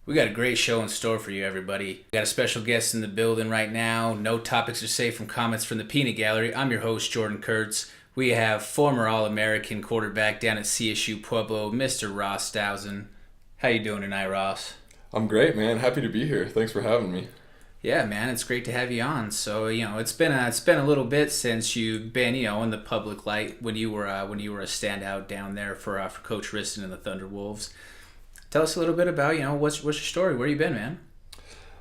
We got a great show in store for you, everybody. We got a special guest in the building right now. No topics are safe from comments from the Peanut Gallery. I'm your host, Jordan Kurtz. We have former All-American quarterback down at CSU-Pueblo, Mr. Ross Dausin. How you doing tonight, Ross? I'm great, man. Happy to be here. Thanks for having me. Yeah, man, it's great to have you on. So, it's been a little bit since you've been, in the public light when you were a standout down there for Coach Riston and the Thunderwolves. Tell us a little bit about, what's your story? Where you been, man?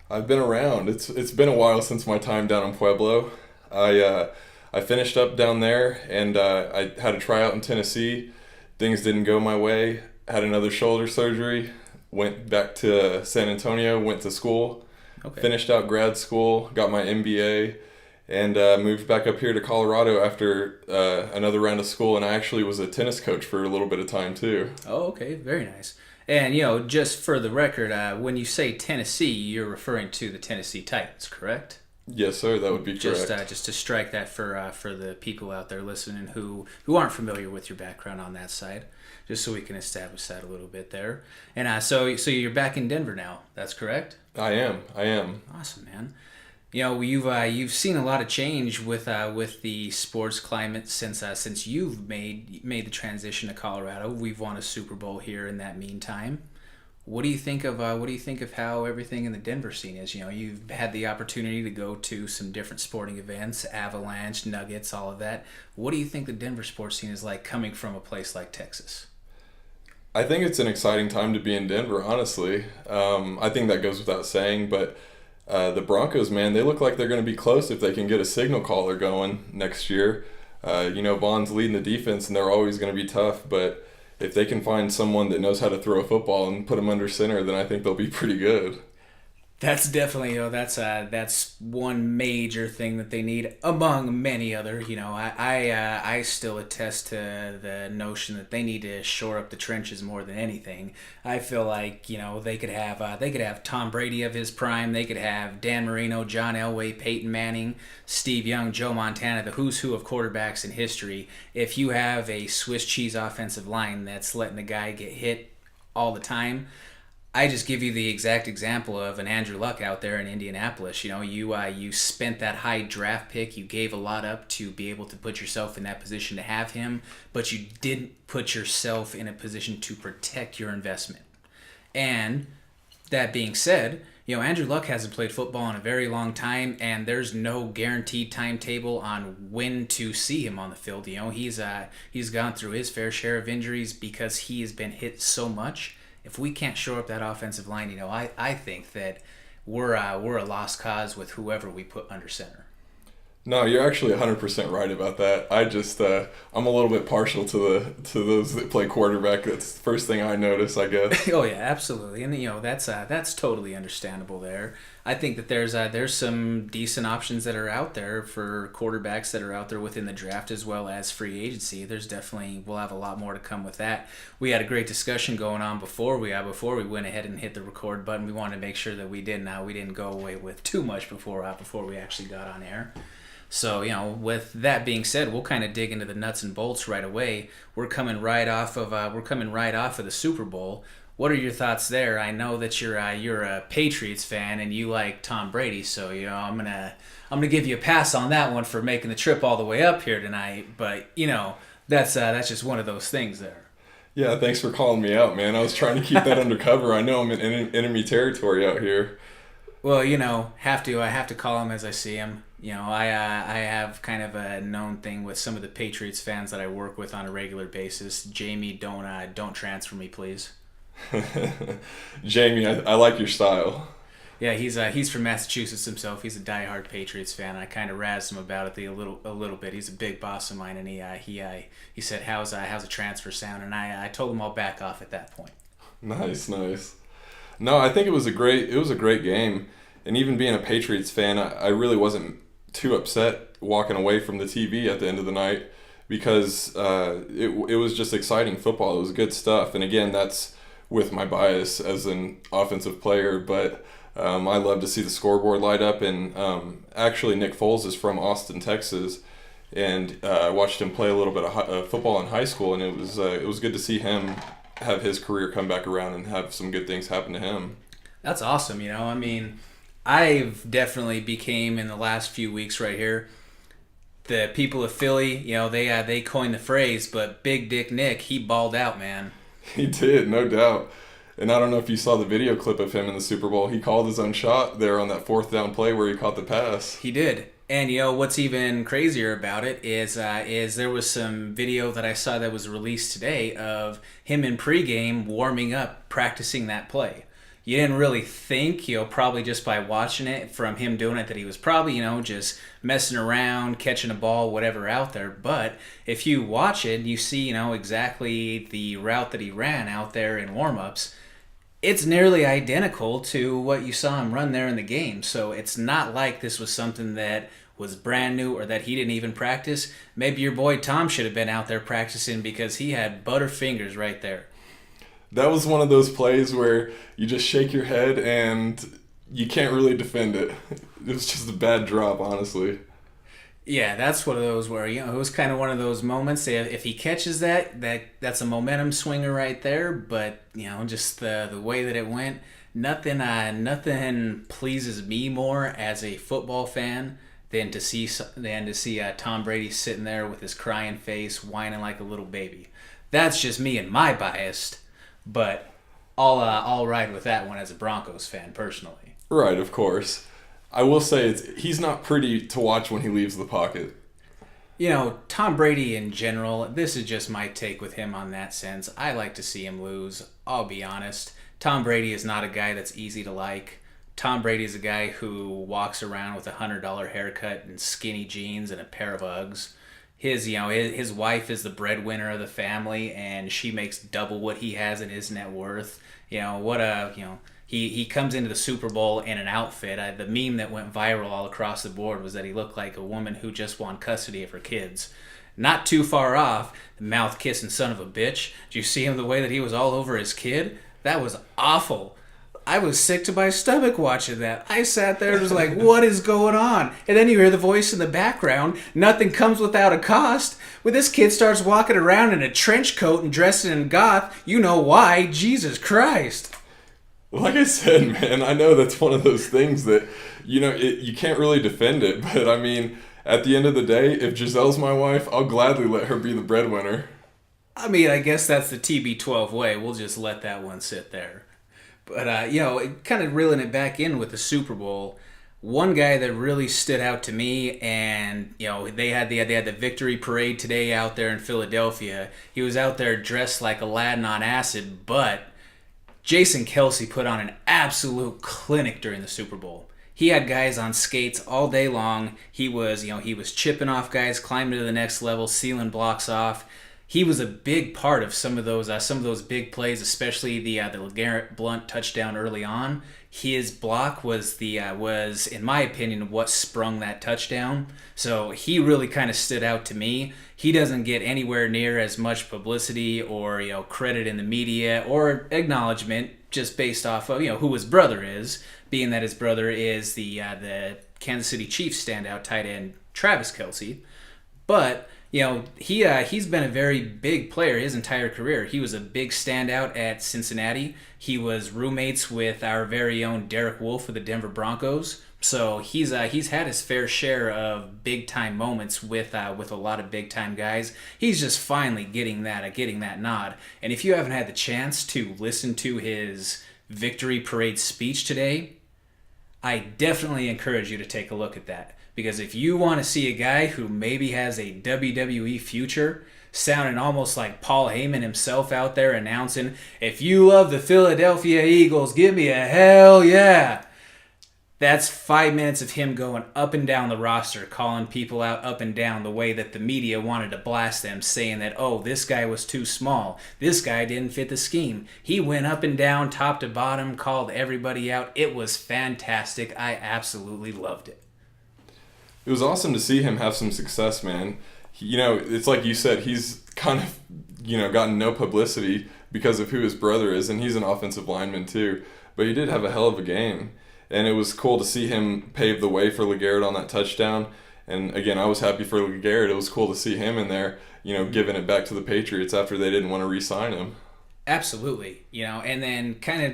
I've been around. It's been a while since my time down in Pueblo. I finished up down there, and I had a tryout in Tennessee. Things didn't go my way. Had another shoulder surgery. Went back to San Antonio. Went to school. Okay. Finished out grad school. Got my MBA, and moved back up here to Colorado after another round of school. And I actually was a tennis coach for a little bit of time too. Oh, okay. Very nice. And, just for the record, when you say Tennessee, you're referring to the Tennessee Titans, correct? Yes, sir. That would be correct. Just to strike that for the people out there listening who aren't familiar with your background on that side, just so we can establish that a little bit there. And so you're back in Denver now. That's correct? I am. Awesome, man. You've seen a lot of change with the sports climate since you've made the transition to Colorado. We've won a Super Bowl here in that meantime. What do you think of how everything in the Denver scene is? You've had the opportunity to go to some different sporting events, Avalanche, Nuggets, all of that. What do you think the Denver sports scene is like coming from a place like Texas? I think it's an exciting time to be in Denver, honestly. I think that goes without saying, but the Broncos, man, they look like they're going to be close if they can get a signal caller going next year. Vaughn's leading the defense, and they're always going to be tough, but if they can find someone that knows how to throw a football and put them under center, then I think they'll be pretty good. That's definitely, that's one major thing that they need among many other. I still attest to the notion that they need to shore up the trenches more than anything. I feel like they could have Tom Brady of his prime. They could have Dan Marino, John Elway, Peyton Manning, Steve Young, Joe Montana, the who's who of quarterbacks in history. If you have a Swiss cheese offensive line that's letting the guy get hit all the time. I just give you the exact example of an Andrew Luck out there in Indianapolis. You spent that high draft pick. You gave a lot up to be able to put yourself in that position to have him, but you didn't put yourself in a position to protect your investment. And that being said, Andrew Luck hasn't played football in a very long time, and there's no guaranteed timetable on when to see him on the field. He's gone through his fair share of injuries because he has been hit so much. If we can't shore up that offensive line, I think that we're a lost cause with whoever we put under center. No, you're actually 100% right about that. I'm a little bit partial to those that play quarterback. That's the first thing I notice, I guess. Oh yeah, absolutely, and that's totally understandable there. I think that there's some decent options that are out there for quarterbacks that are out there within the draft as well as free agency. We'll have a lot more to come with that. We had a great discussion going on before we went ahead and hit the record button. We wanted to make sure that we didn't go away with too much before we actually got on air. So, with that being said, we'll kind of dig into the nuts and bolts right away. We're coming right off of the Super Bowl. What are your thoughts there? I know that you're a Patriots fan and you like Tom Brady, so I'm gonna give you a pass on that one for making the trip all the way up here tonight. But that's just one of those things there. Yeah, thanks for calling me out, man. I was trying to keep that undercover. I know I'm in enemy territory out here. Well, I have to call him as I see him. I have kind of a known thing with some of the Patriots fans that I work with on a regular basis. Jamie, don't transfer me, please. Jamie, I like your style. Yeah, he's from Massachusetts himself. He's a diehard Patriots fan. I kind of razzed him about it a little bit. He's a big boss of mine, and he said, "How's a transfer sound?" And I told him I'll back off at that point. Nice. No, I think it was a great game, and even being a Patriots fan, I really wasn't too upset walking away from the TV at the end of the night because it was just exciting football. It was good stuff, and again, that's with my bias as an offensive player, but I love to see the scoreboard light up. And actually, Nick Foles is from Austin, Texas, and I watched him play a little bit of football in high school, and it was good to see him have his career come back around and have some good things happen to him. That's awesome. I mean, I've definitely became in the last few weeks right here. The people of Philly, they coined the phrase, but Big Dick Nick, he balled out, man. He did, no doubt. And I don't know if you saw the video clip of him in the Super Bowl. He called his own shot there on that fourth down play where he caught the pass. He did. And what's even crazier about it is there was some video that I saw that was released today of him in pregame warming up, practicing that play. You didn't really think, probably just by watching it from him doing it, that he was probably, just messing around, catching a ball, whatever out there. But if you watch it, you see, exactly the route that he ran out there in warm-ups. It's nearly identical to what you saw him run there in the game. So it's not like this was something that was brand new or that he didn't even practice. Maybe your boy Tom should have been out there practicing because he had butterfingers right there. That was one of those plays where you just shake your head and you can't really defend it. It was just a bad drop, honestly. Yeah, that's one of those where it was kind of one of those moments. If he catches that's a momentum swinger right there. But just the way that it went, nothing pleases me more as a football fan than to see Tom Brady sitting there with his crying face, whining like a little baby. That's just me and my bias, but I'll ride with that one as a Broncos fan personally. Right, of course. I will say he's not pretty to watch when he leaves the pocket. Tom Brady in general, this is just my take with him on that sense. I like to see him lose. I'll be honest. Tom Brady is not a guy that's easy to like. Tom Brady is a guy who walks around with $100 haircut and skinny jeans and a pair of Uggs. His wife is the breadwinner of the family, and she makes double what he has in his net worth. He comes into the Super Bowl in an outfit. The meme that went viral all across the board was that he looked like a woman who just won custody of her kids. Not too far off, the mouth-kissing son of a bitch. Did you see him the way that he was all over his kid? That was awful. I was sick to my stomach watching that. I sat there and was like, what is going on? And then you hear the voice in the background. Nothing comes without a cost. When this kid starts walking around in a trench coat and dressing in goth, you know why. Jesus Christ. Like I said, man, I know that's one of those things that, you can't really defend it. But, I mean, at the end of the day, if Giselle's my wife, I'll gladly let her be the breadwinner. I mean, I guess that's the TB12 way. We'll just let that one sit there. But, kind of reeling it back in with the Super Bowl, one guy that really stood out to me, and, they had the victory parade today out there in Philadelphia. He was out there dressed like Aladdin on acid, but Jason Kelce put on an absolute clinic during the Super Bowl. He had guys on skates all day long. He was chipping off guys, climbing to the next level, sealing blocks off. He was a big part of some of those big plays, especially the LeGarrette Blount touchdown early on. His block was in my opinion what sprung that touchdown. So he really kind of stood out to me. He doesn't get anywhere near as much publicity or credit in the media or acknowledgement just based off of who his brother is, being that his brother is the Kansas City Chiefs standout tight end Travis Kelce. But he's been a very big player his entire career. He was a big standout at Cincinnati. He was roommates with our very own Derek Wolfe of the Denver Broncos. So he's had his fair share of big time moments with a lot of big time guys. He's just finally getting that nod. And if you haven't had the chance to listen to his victory parade speech today, I definitely encourage you to take a look at that. Because if you want to see a guy who maybe has a WWE future, sounding almost like Paul Heyman himself out there announcing, if you love the Philadelphia Eagles, give me a hell yeah. That's 5 minutes of him going up and down the roster, calling people out up and down the way that the media wanted to blast them, saying that, oh, this guy was too small. This guy didn't fit the scheme. He went up and down, top to bottom, called everybody out. It was fantastic. I absolutely loved it. It was awesome to see him have some success, man. It's like you said, he's kind of, gotten no publicity because of who his brother is, and he's an offensive lineman too. But he did have a hell of a game, and it was cool to see him pave the way for LeGarrette on that touchdown. And again, I was happy for LeGarrette. It was cool to see him in there, giving it back to the Patriots after they didn't want to re-sign him. Absolutely, and then kind of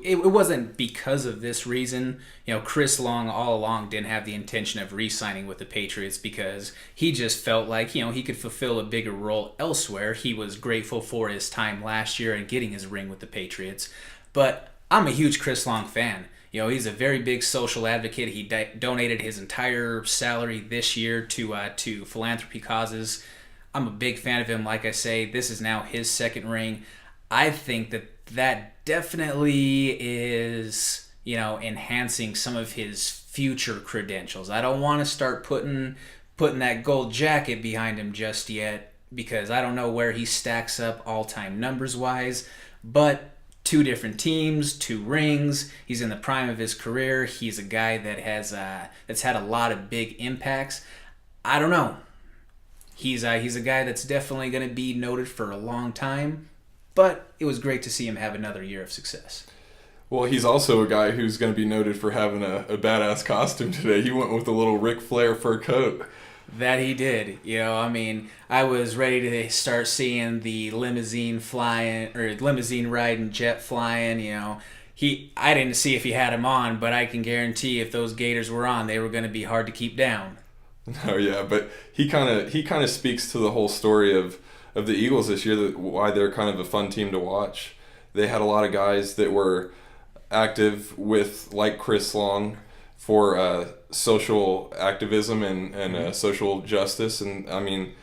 it wasn't because of this reason. Chris Long all along didn't have the intention of re-signing with the Patriots because he just felt like, he could fulfill a bigger role elsewhere. He was grateful for his time last year and getting his ring with the Patriots. But I'm a huge Chris Long fan. He's a very big social advocate. He donated his entire salary this year to philanthropy causes. I'm a big fan of him. Like I say, this is now his second ring. I think that definitely is, enhancing some of his future credentials. I don't want to start putting that gold jacket behind him just yet because I don't know where he stacks up all-time numbers-wise, but two different teams, two rings. He's in the prime of his career. He's a guy that has that's had a lot of big impacts. I don't know. He's a guy that's definitely going to be noted for a long time. But it was great to see him have another year of success. Well, he's also a guy who's going to be noted for having a badass costume today. He went with a little Ric Flair fur coat. That he did. I was ready to start seeing the limousine riding, jet flying. I didn't see if he had him on, but I can guarantee if those gaiters were on, they were going to be hard to keep down. Oh yeah, but he kind of speaks to the whole story of the Eagles this year, why they're kind of a fun team to watch. They had a lot of guys that were active with, like Chris Long, for social activism and social justice. And I mean,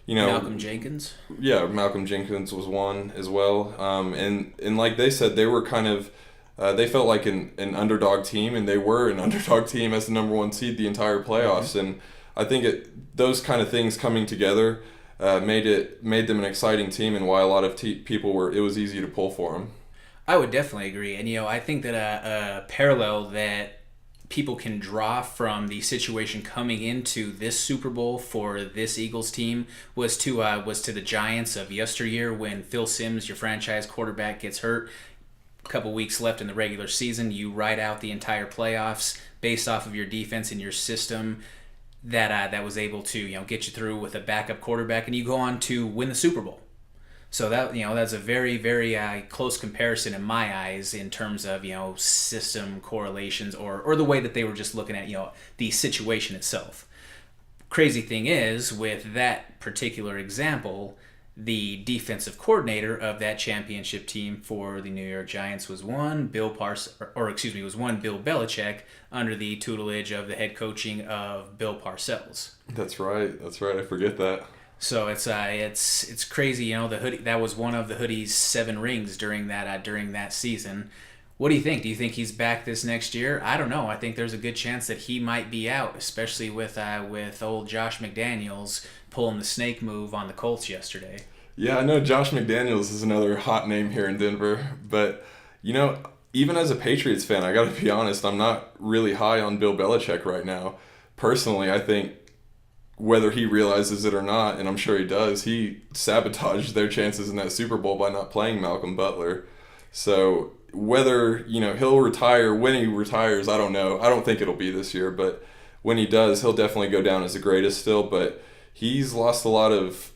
Malcolm Jenkins. Yeah, Malcolm Jenkins was one as well. And like they said, they were kind of they felt like an underdog team, and they were an underdog team as the number one seed the entire playoffs. And I think those kind of things coming together made them an exciting team, and why a lot of people it was easy to pull for them. I would definitely agree, and I think that a parallel that people can draw from the situation coming into this Super Bowl for this Eagles team was to the Giants of yesteryear when Phil Simms, your franchise quarterback, gets hurt. A couple weeks left in the regular season, you ride out the entire playoffs based off of your defense and your system that was able to get you through with a backup quarterback, and you go on to win the Super Bowl. So that's a very, very close comparison in my eyes in terms of system correlations or the way that they were just looking at the situation itself. Crazy thing is, with that particular example, the defensive coordinator of that championship team for the New York Giants was one Bill Belichick, under the tutelage of the head coaching of Bill Parcells. That's right. I forget that. So it's crazy. The hoodie, that was one of the hoodie's 7 rings during that season. What do you think? Do you think he's back this next year? I don't know. I think there's a good chance that he might be out, especially with old Josh McDaniels pulling the snake move on the Colts yesterday. Yeah, I know Josh McDaniels is another hot name here in Denver, but even as a Patriots fan, I got to be honest, I'm not really high on Bill Belichick right now. Personally, I think whether he realizes it or not, and I'm sure he does, he sabotaged their chances in that Super Bowl by not playing Malcolm Butler. So whether he'll retire, when he retires, I don't know. I don't think it'll be this year, but when he does, he'll definitely go down as the greatest still. But he's lost a lot of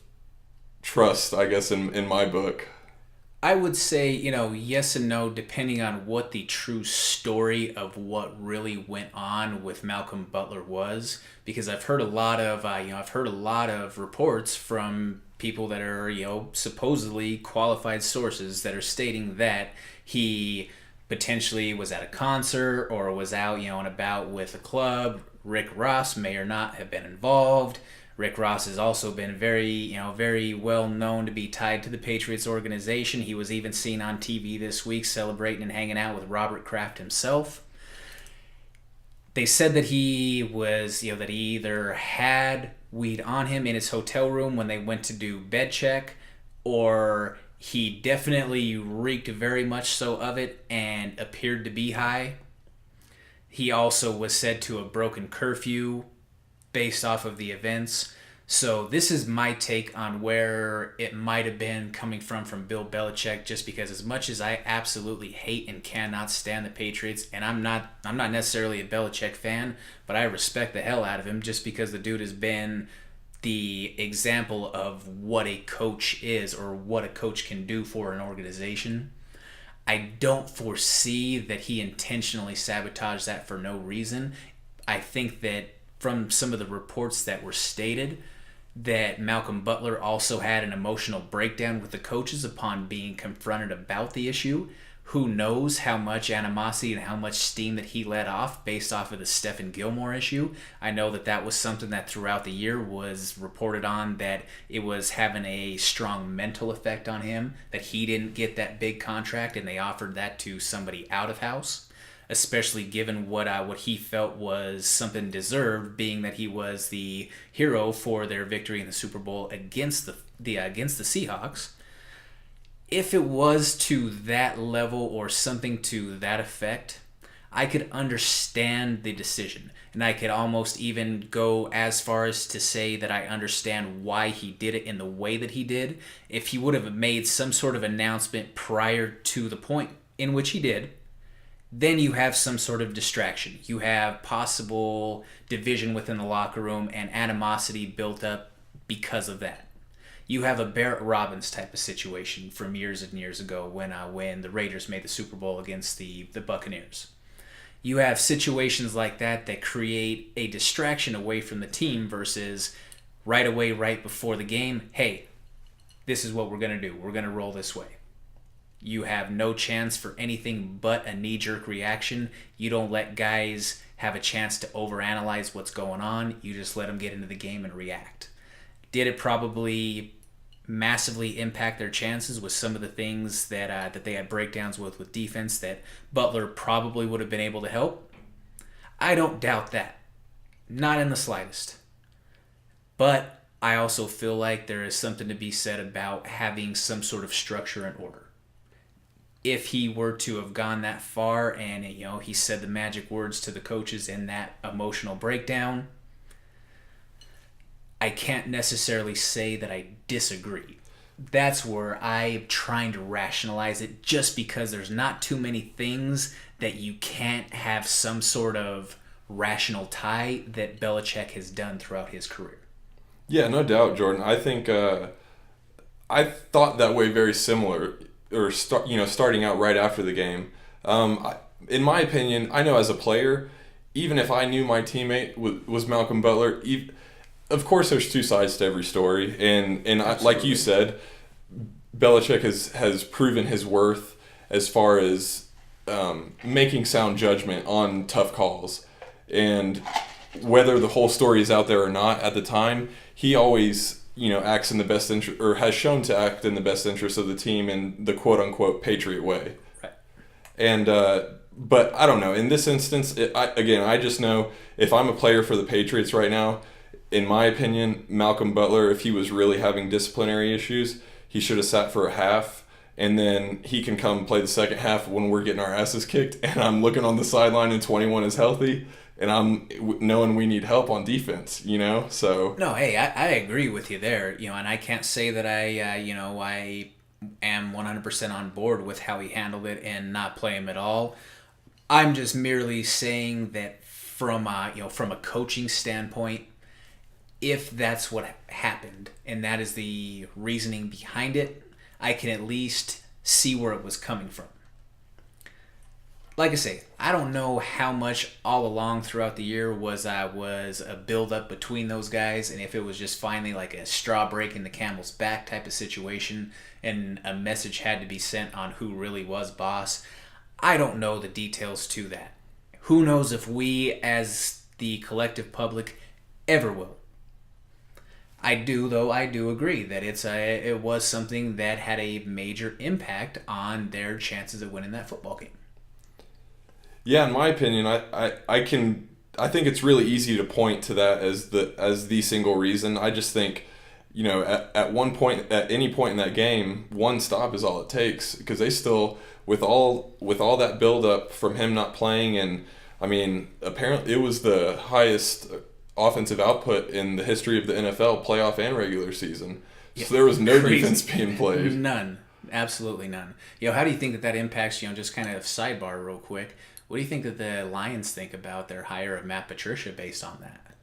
trust, I guess, in my book. I would say, yes and no, depending on what the true story of what really went on with Malcolm Butler was, because I've heard a lot of reports from people that are, supposedly qualified sources that are stating that he potentially was at a concert or was out, and about with a club. Rick Ross may or not have been involved. Rick Ross has also been very well known to be tied to the Patriots organization. He was even seen on TV this week celebrating and hanging out with Robert Kraft himself. They said that he was, that he either had weed on him in his hotel room when they went to do bed check, or he definitely reeked very much so of it and appeared to be high. He also was said to have broken curfew based off of the events. So this is my take on where it might have been coming from Bill Belichick, just because as much as I absolutely hate and cannot stand the Patriots, and I'm not necessarily a Belichick fan, but I respect the hell out of him just because the dude has been the example of what a coach is or what a coach can do for an organization. I don't foresee that he intentionally sabotaged that for no reason. I think that from some of the reports that were stated, that Malcolm Butler also had an emotional breakdown with the coaches upon being confronted about the issue. Who knows how much animosity and how much steam that he let off based off of the Stephen Gilmore issue. I know that that was something that throughout the year was reported on, that it was having a strong mental effect on him, that he didn't get that big contract and they offered that to somebody out of house, especially given what he felt was something deserved, being that he was the hero for their victory in the Super Bowl against against the Seahawks. If it was to that level or something to that effect, I could understand the decision. And I could almost even go as far as to say that I understand why he did it in the way that he did. If he would have made some sort of announcement prior to the point in which he did, then you have some sort of distraction. You have possible division within the locker room and animosity built up because of that. You have a Barrett Robbins type of situation from years and years ago when the Raiders made the Super Bowl against the Buccaneers. You have situations like that create a distraction away from the team versus right away, right before the game, hey, this is what we're going to do. We're going to roll this way. You have no chance for anything but a knee-jerk reaction. You don't let guys have a chance to overanalyze what's going on. You just let them get into the game and react. Did it probably massively impact their chances with some of the things that they had breakdowns with defense that Butler probably would have been able to help? I don't doubt that. Not in the slightest. But I also feel like there is something to be said about having some sort of structure and order. If he were to have gone that far and he said the magic words to the coaches in that emotional breakdown, I can't necessarily say that I disagree. That's where I'm trying to rationalize it, just because there's not too many things that you can't have some sort of rational tie that Belichick has done throughout his career. Yeah, no doubt, Jordan. I think I thought that way very similar, or starting out right after the game. In my opinion, I know as a player, even if I knew my teammate was Malcolm Butler, of course, there's two sides to every story, and like you said, Belichick has proven his worth as far as making sound judgment on tough calls, and whether the whole story is out there or not at the time, he always acts in the best interest, or has shown to act in the best interest of the team in the quote unquote Patriot way. Right. And but I don't know. In this instance, I just know if I'm a player for the Patriots right now, in my opinion, Malcolm Butler, if he was really having disciplinary issues, he should have sat for a half, and then he can come play the second half when we're getting our asses kicked, and I'm looking on the sideline and 21 is healthy, and I'm knowing we need help on defense, so. No, hey, I agree with you there, and I can't say that I am 100% on board with how he handled it and not play him at all. I'm just merely saying that from a coaching standpoint, if that's what happened and that is the reasoning behind it, I can at least see where it was coming from. Like I say, I don't know how much all along throughout the year was a build-up between those guys, and if it was just finally like a straw breaking the camel's back type of situation and a message had to be sent on who really was boss. I don't know the details to that. Who knows if we, as the collective public, ever will. I do agree that it was something that had a major impact on their chances of winning that football game. Yeah, in my opinion, I think it's really easy to point to that as the single reason. I just think, at any point in that game, one stop is all it takes, because they still, with all that build up from him not playing, and I mean, apparently it was the highest offensive output in the history of the NFL, playoff and regular season. So there was no defense being played. None. Absolutely none. How do you think that impacts, just kind of sidebar real quick, what do you think that the Lions think about their hire of Matt Patricia based on that?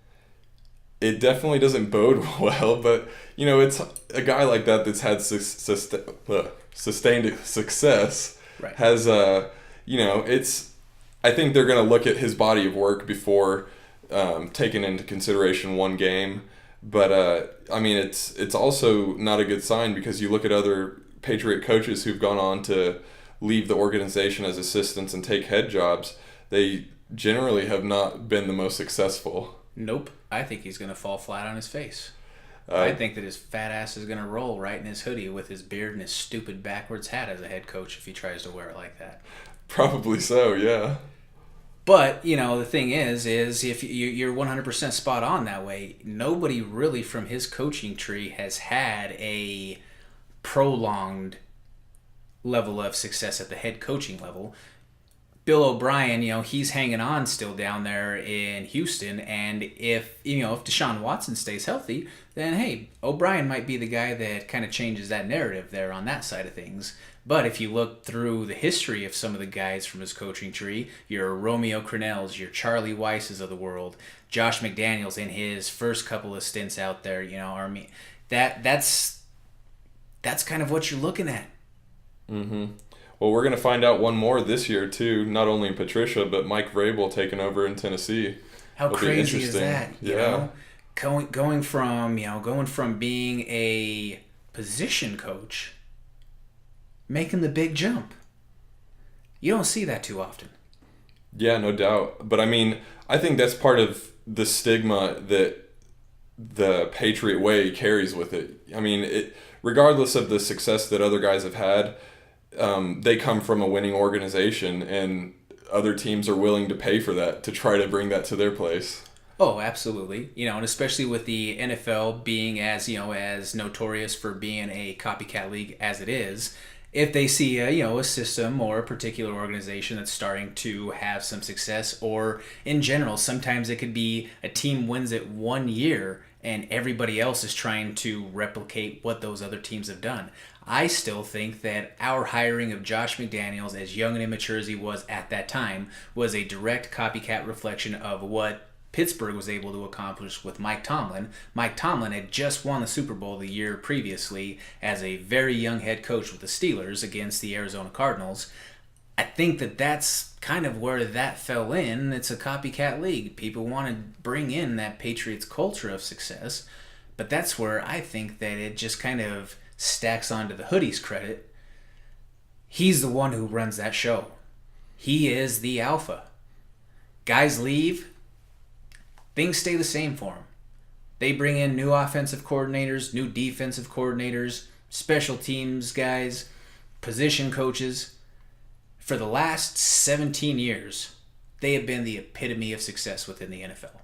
it definitely doesn't bode well. But it's a guy like that that's had sustained success. Right. Has it's. I think they're going to look at his body of work before taking into consideration one game. But I mean, it's also not a good sign because you look at other Patriot coaches who've gone on to leave the organization as assistants and take head jobs. They generally have not been the most successful. Nope. I think he's going to fall flat on his face. I think that his fat ass is going to roll right in his hoodie with his beard and his stupid backwards hat as a head coach if he tries to wear it like that. Probably so, yeah. But, the thing is if you're 100% spot on that way, nobody really from his coaching tree has had a prolonged level of success at the head coaching level. Bill O'Brien, he's hanging on still down there in Houston, and if Deshaun Watson stays healthy, then hey, O'Brien might be the guy that kind of changes that narrative there on that side of things. But if you look through the history of some of the guys from his coaching tree, your Romeo Crennels, your Charlie Weisses of the world, Josh McDaniels in his first couple of stints out there, that's kind of what you're looking at. Mm-hmm. Well, we're going to find out one more this year too. Not only Patricia, but Mike Vrabel taking over in Tennessee. How crazy is that? Yeah. Going from being a position coach, making the big jump. You don't see that too often. Yeah, no doubt. But I mean, I think that's part of the stigma that the Patriot way carries with it. I mean, regardless of the success that other guys have had, they come from a winning organization, and other teams are willing to pay for that to try to bring that to their place. Oh, absolutely. And especially with the NFL being as notorious for being a copycat league as it is, if they see a system or a particular organization that's starting to have some success, or in general, sometimes it could be a team wins it 1 year and everybody else is trying to replicate what those other teams have done. I still think that our hiring of Josh McDaniels, as young and immature as he was at that time, was a direct copycat reflection of what Pittsburgh was able to accomplish with Mike Tomlin. Mike Tomlin had just won the Super Bowl the year previously as a very young head coach with the Steelers against the Arizona Cardinals. I think that that's kind of where that fell in. It's a copycat league. People want to bring in that Patriots culture of success, but that's where I think that it just kind of stacks onto the hoodie's credit. He's the one who runs that show. He is the alpha. Guys leave, things stay the same for him. They bring in new offensive coordinators, new defensive coordinators, special teams guys, position coaches. For the last 17 years, they have been the epitome of success within the NFL.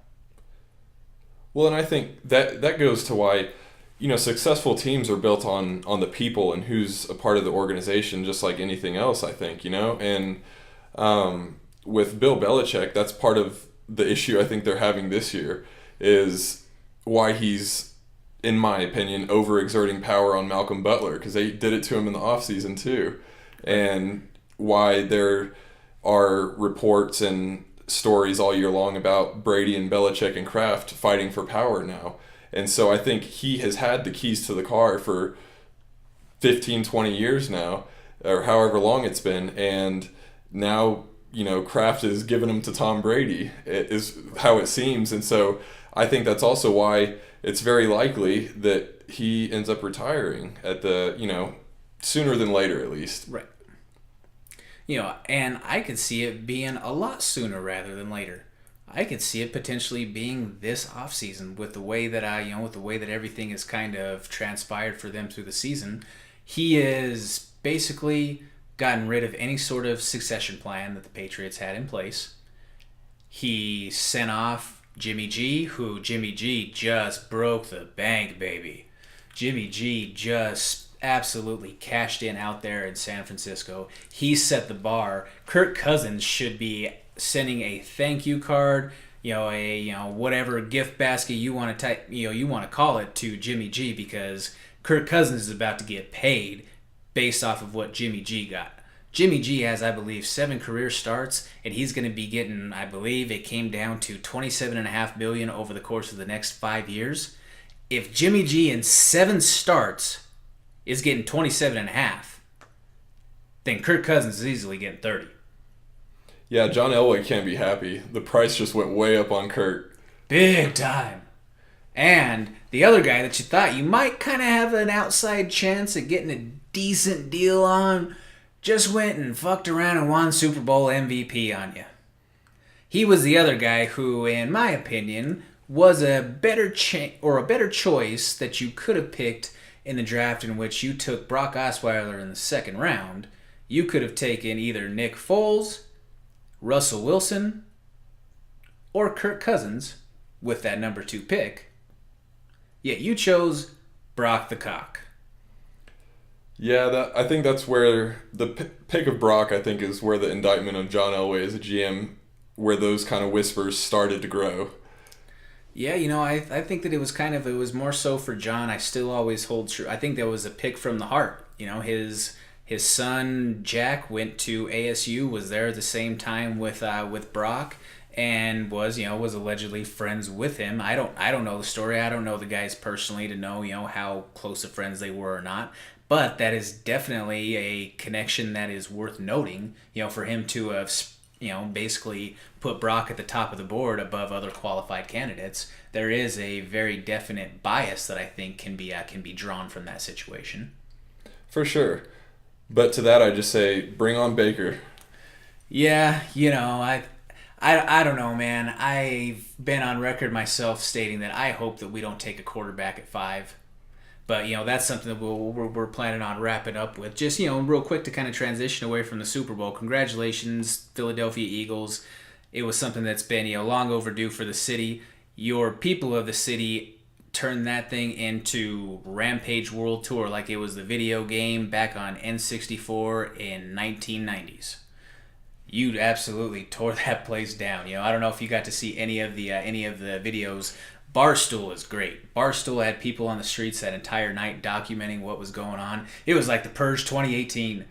Well, and I think that goes to why, successful teams are built on the people and who's a part of the organization, just like anything else, I think, And with Bill Belichick, that's part of the issue I think they're having this year, is why he's, in my opinion, overexerting power on Malcolm Butler, because they did it to him in the offseason too. And why there are reports and stories all year long about Brady and Belichick and Kraft fighting for power now. And so I think he has had the keys to the car for 15, 20 years now, or however long it's been. And now, Kraft is giving them to Tom Brady, is how it seems. And so I think that's also why it's very likely that he ends up retiring at the, sooner than later at least. Right. And I could see it being a lot sooner rather than later. I could see it potentially being this offseason with the way that everything is kind of transpired for them through the season. He is basically gotten rid of any sort of succession plan that the Patriots had in place. He sent off Jimmy G, who Jimmy G just broke the bank, baby. Jimmy G just absolutely cashed in out there in San Francisco. He set the bar. Kirk Cousins should be sending a thank you card, whatever gift basket you want to you want to call it, to Jimmy G, because Kirk Cousins is about to get paid based off of what Jimmy G got. Jimmy G has, I believe, 7 career starts, and he's going to be getting, I believe it came down to $27.5 million over the course of the next 5 years. If Jimmy G in 7 starts is getting 27.5, then Kirk Cousins is easily getting 30. Yeah, John Elway can't be happy. The price just went way up on Kirk. Big time. And the other guy that you thought you might kind of have an outside chance at getting a decent deal on just went and fucked around and won Super Bowl MVP on you. He was the other guy who, in my opinion, was a better choice that you could have picked in the draft in which you took Brock Osweiler in the 2nd round. You could have taken either Nick Foles, Russell Wilson, or Kirk Cousins with that number 2 pick. Yet you chose Brock the Cock. Yeah, I think that's where the pick of Brock, I think, is where the indictment of John Elway as a GM, where those kind of whispers started to grow. Yeah, I think that it was more so for John. I still always hold true. I think that was a pick from the heart. His son Jack went to ASU, was there at the same time with Brock, and was allegedly friends with him. I don't know the story. I don't know the guys personally to know how close of friends they were or not. But that is definitely a connection that is worth noting. For him to have basically put Brock at the top of the board above other qualified candidates. There is a very definite bias that I think can be drawn from that situation. For sure. But to that, I just say, bring on Baker. Yeah, I don't know, man. I've been on record myself stating that I hope that we don't take a quarterback at 5. But, that's something that we're planning on wrapping up with. Just, real quick to kind of transition away from the Super Bowl. Congratulations, Philadelphia Eagles. It was something that's been, long overdue for the city. Your people of the city turned that thing into Rampage World Tour like it was the video game back on N64 in 1990s. You absolutely tore that place down. I don't know if you got to see any of the videos. Barstool is great. Barstool had people on the streets that entire night documenting what was going on. It was like the Purge 2018.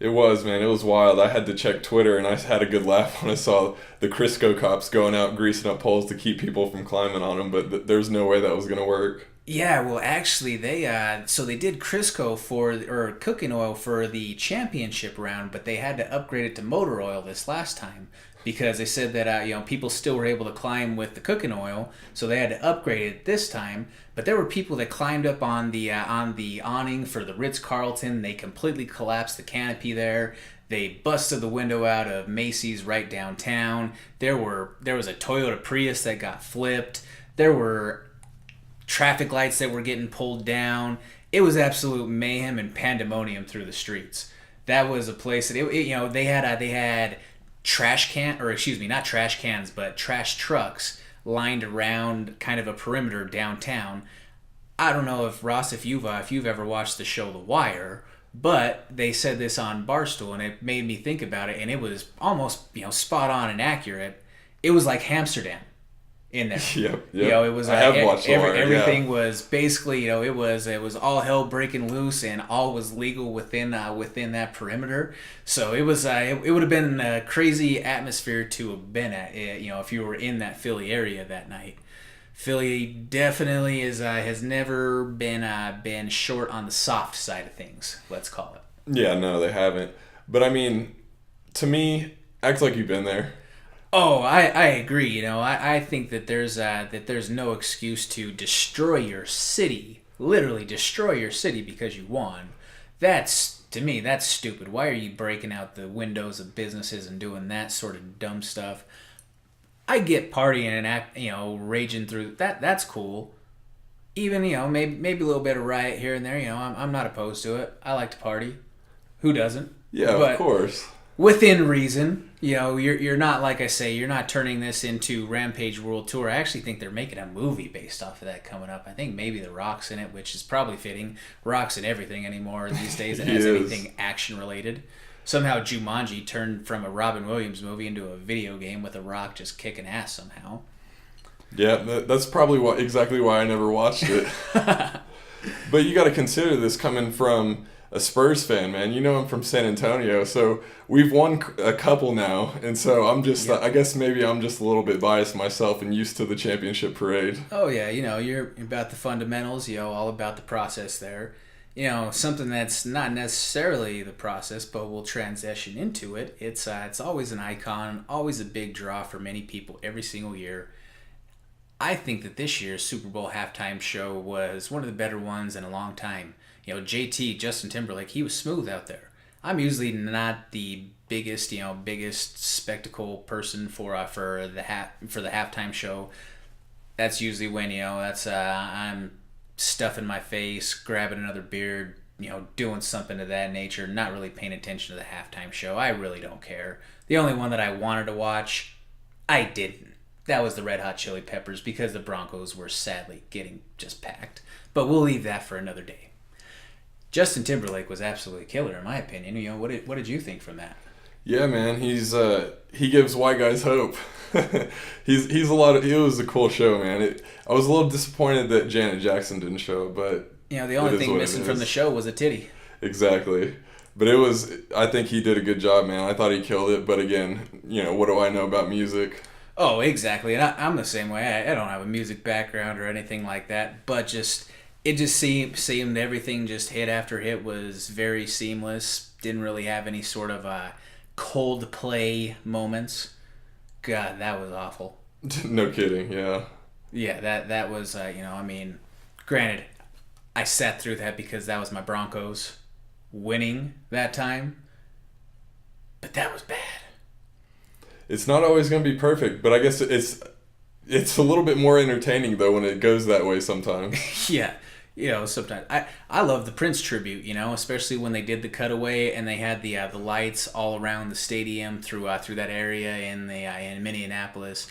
It was, man. It was wild. I had to check Twitter, and I had a good laugh when I saw the Crisco cops going out greasing up poles to keep people from climbing on them, but there's no way that was going to work. Yeah, well, actually, they did Crisco or cooking oil for the championship round, but they had to upgrade it to motor oil this last time because they said that people still were able to climb with the cooking oil, so they had to upgrade it this time. But there were people that climbed up on the awning for the Ritz-Carlton. They completely collapsed the canopy there. They busted the window out of Macy's right downtown. There was a Toyota Prius that got flipped. There were traffic lights that were getting pulled down. It was absolute mayhem and pandemonium through the streets. That was a place that they had trash trucks lined around kind of a perimeter downtown. I don't know if Ross, if you've ever watched the show The Wire, but they said this on Barstool, and it made me think about it, and it was almost spot on and accurate. It was like Amsterdam in there. Yep. It was. I have watched The Wire. Everything was basically, it was all hell breaking loose, and all was legal within that perimeter. So it was. It would have been a crazy atmosphere to have been at. If you were in that Philly area that night. Philly definitely has never been short on the soft side of things. Let's call it. Yeah, no, they haven't. But I mean, to me, act like you've been there. Oh, I agree. I think that there's no excuse to destroy your city, literally destroy your city because you won. To me, that's stupid. Why are you breaking out the windows of businesses and doing that sort of dumb stuff? I get partying and raging through that. That's cool. Even maybe a little bit of riot here and there. I'm not opposed to it. I like to party. Who doesn't? Yeah, of course. Within reason. You're not, like I say, you're not turning this into Rampage World Tour. I actually think they're making a movie based off of that coming up. I think maybe The Rock's in it, which is probably fitting. Rock's in everything anymore these days that has anything action related. Somehow Jumanji turned from a Robin Williams movie into a video game with The Rock just kicking ass somehow. Yeah, that's probably exactly why I never watched it. But you got to consider this coming from a Spurs fan, man. You know I'm from San Antonio, so we've won a couple now, and so I'm just, Yep. I guess maybe I'm just a little bit biased myself and used to the championship parade. Oh yeah, you're about the fundamentals, all about the process there. Something that's not necessarily the process, but will transition into it. It's always an icon, always a big draw for many people every single year. I think that this year's Super Bowl halftime show was one of the better ones in a long time. JT, Justin Timberlake, he was smooth out there. I'm usually not the biggest spectacle person for the halftime show. That's usually when that's I'm stuffing my face, grabbing another beer, doing something of that nature, not really paying attention to the halftime show. I really don't care. The only one that I wanted to watch, I didn't. That was the Red Hot Chili Peppers because the Broncos were sadly getting just packed. But we'll leave that for another day. Justin Timberlake was absolutely killer in my opinion. What did you think from that? Yeah, man, he gives white guys hope. He's a lot of. It was a cool show, man. I was a little disappointed that Janet Jackson didn't show, but The only thing missing from the show was a titty. Exactly. But it was. I think he did a good job, man. I thought he killed it. But again, what do I know about music? Oh, exactly. And I'm the same way. I don't have a music background or anything like that, but it just seemed everything just hit after hit was very seamless. Didn't really have any sort of cold play moments. God, that was awful. No kidding. Yeah. Yeah, that was granted, I sat through that because that was my Broncos winning that time, but that was bad. It's not always going to be perfect, but I guess it's a little bit more entertaining though when it goes that way sometimes. Yeah. Sometimes I love the Prince tribute, especially when they did the cutaway and they had the lights all around the stadium through that area in Minneapolis,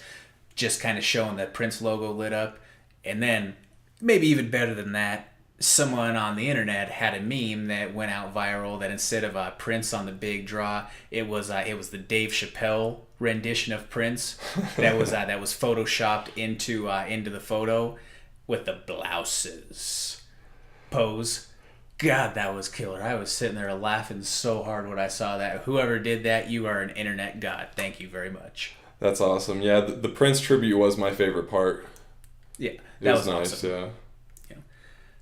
just kind of showing that Prince logo lit up. And then maybe even better than that, someone on the internet had a meme that went out viral that instead of Prince on the big draw, it was the Dave Chappelle rendition of Prince that was photoshopped into the photo with the blouses pose. God, that was killer. I was sitting there laughing so hard when I saw that. Whoever did that, you are an internet god. Thank you very much. That's awesome. Yeah, the Prince tribute was my favorite part. Yeah, that was nice. Awesome. Yeah.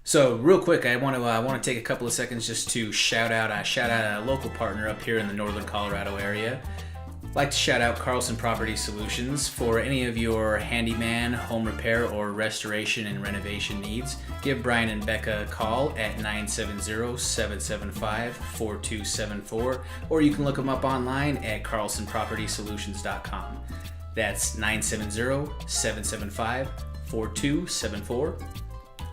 So real quick, I want to take a couple of seconds just to shout out a local partner up here in the northern Colorado area. I'd like to shout out Carlson Property Solutions for any of your handyman, home repair, or restoration and renovation needs. Give Brian and Becca a call at 970-775-4274, or you can look them up online at carlsonpropertysolutions.com. That's 970-775-4274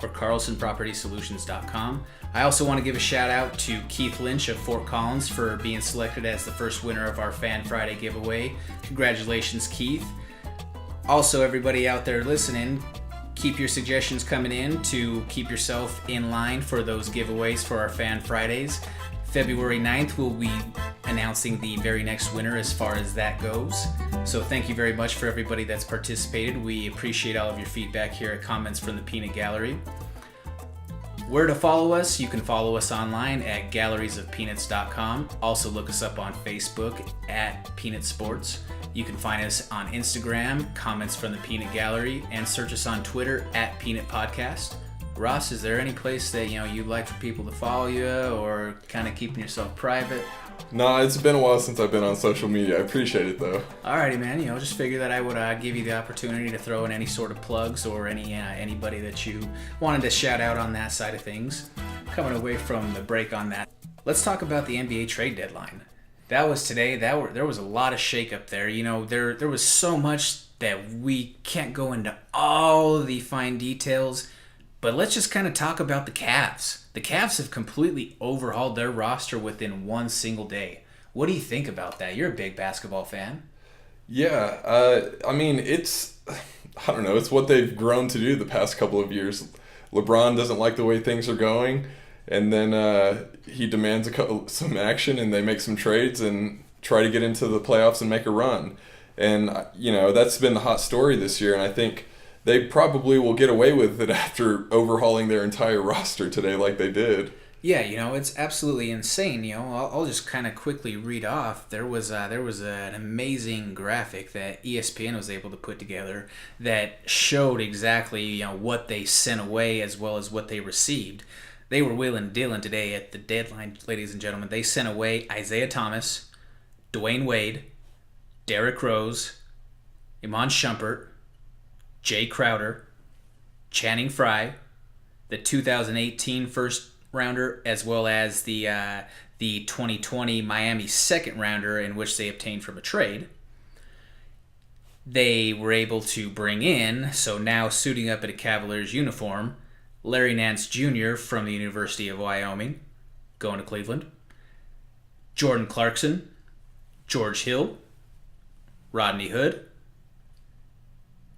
or carlsonpropertysolutions.com. I also want to give a shout out to Keith Lynch of Fort Collins for being selected as the first winner of our Fan Friday giveaway. Congratulations, Keith. Also, everybody out there listening, keep your suggestions coming in to keep yourself in line for those giveaways for our Fan Fridays. February 9th, we'll be announcing the very next winner as far as that goes. So thank you very much for everybody that's participated. We appreciate all of your feedback here at Comments from the Peanut Gallery. Where to follow us? You can follow us online at galleriesofpeanuts.com. Also look us up on Facebook at Peanut Sports. You can find us on Instagram, Comments from the Peanut Gallery, and search us on Twitter at Peanut Podcast. Ross, is there any place that you'd like for people to follow you or kind of keeping yourself private? No, it's been a while since I've been on social media. I appreciate it though. Alrighty, man. Just figure that I would give you the opportunity to throw in any sort of plugs or anybody that you wanted to shout out on that side of things. Coming away from the break on that, let's talk about the NBA trade deadline. That was today. There was a lot of shakeup there. There was so much that we can't go into all the fine details. But let's just kind of talk about the Cavs. The Cavs have completely overhauled their roster within one single day. What do you think about that? You're a big basketball fan. Yeah, I mean, I don't know, it's what they've grown to do the past couple of years. LeBron doesn't like the way things are going, and then he demands some action, and they make some trades and try to get into the playoffs and make a run. And, that's been the hot story this year, and I think they probably will get away with it after overhauling their entire roster today like they did. Yeah, it's absolutely insane. I'll just kind of quickly read off. There was an amazing graphic that ESPN was able to put together that showed exactly what they sent away as well as what they received. They were wheeling and dealing today at the deadline, ladies and gentlemen. They sent away Isaiah Thomas, Dwayne Wade, Derrick Rose, Iman Shumpert, Jay Crowder, Channing Frye, the 2018 first rounder, as well as the 2020 Miami second rounder, in which they obtained from a trade. They were able to bring in, so now suiting up in a Cavaliers uniform, Larry Nance Jr. from the University of Wyoming, going to Cleveland, Jordan Clarkson, George Hill, Rodney Hood,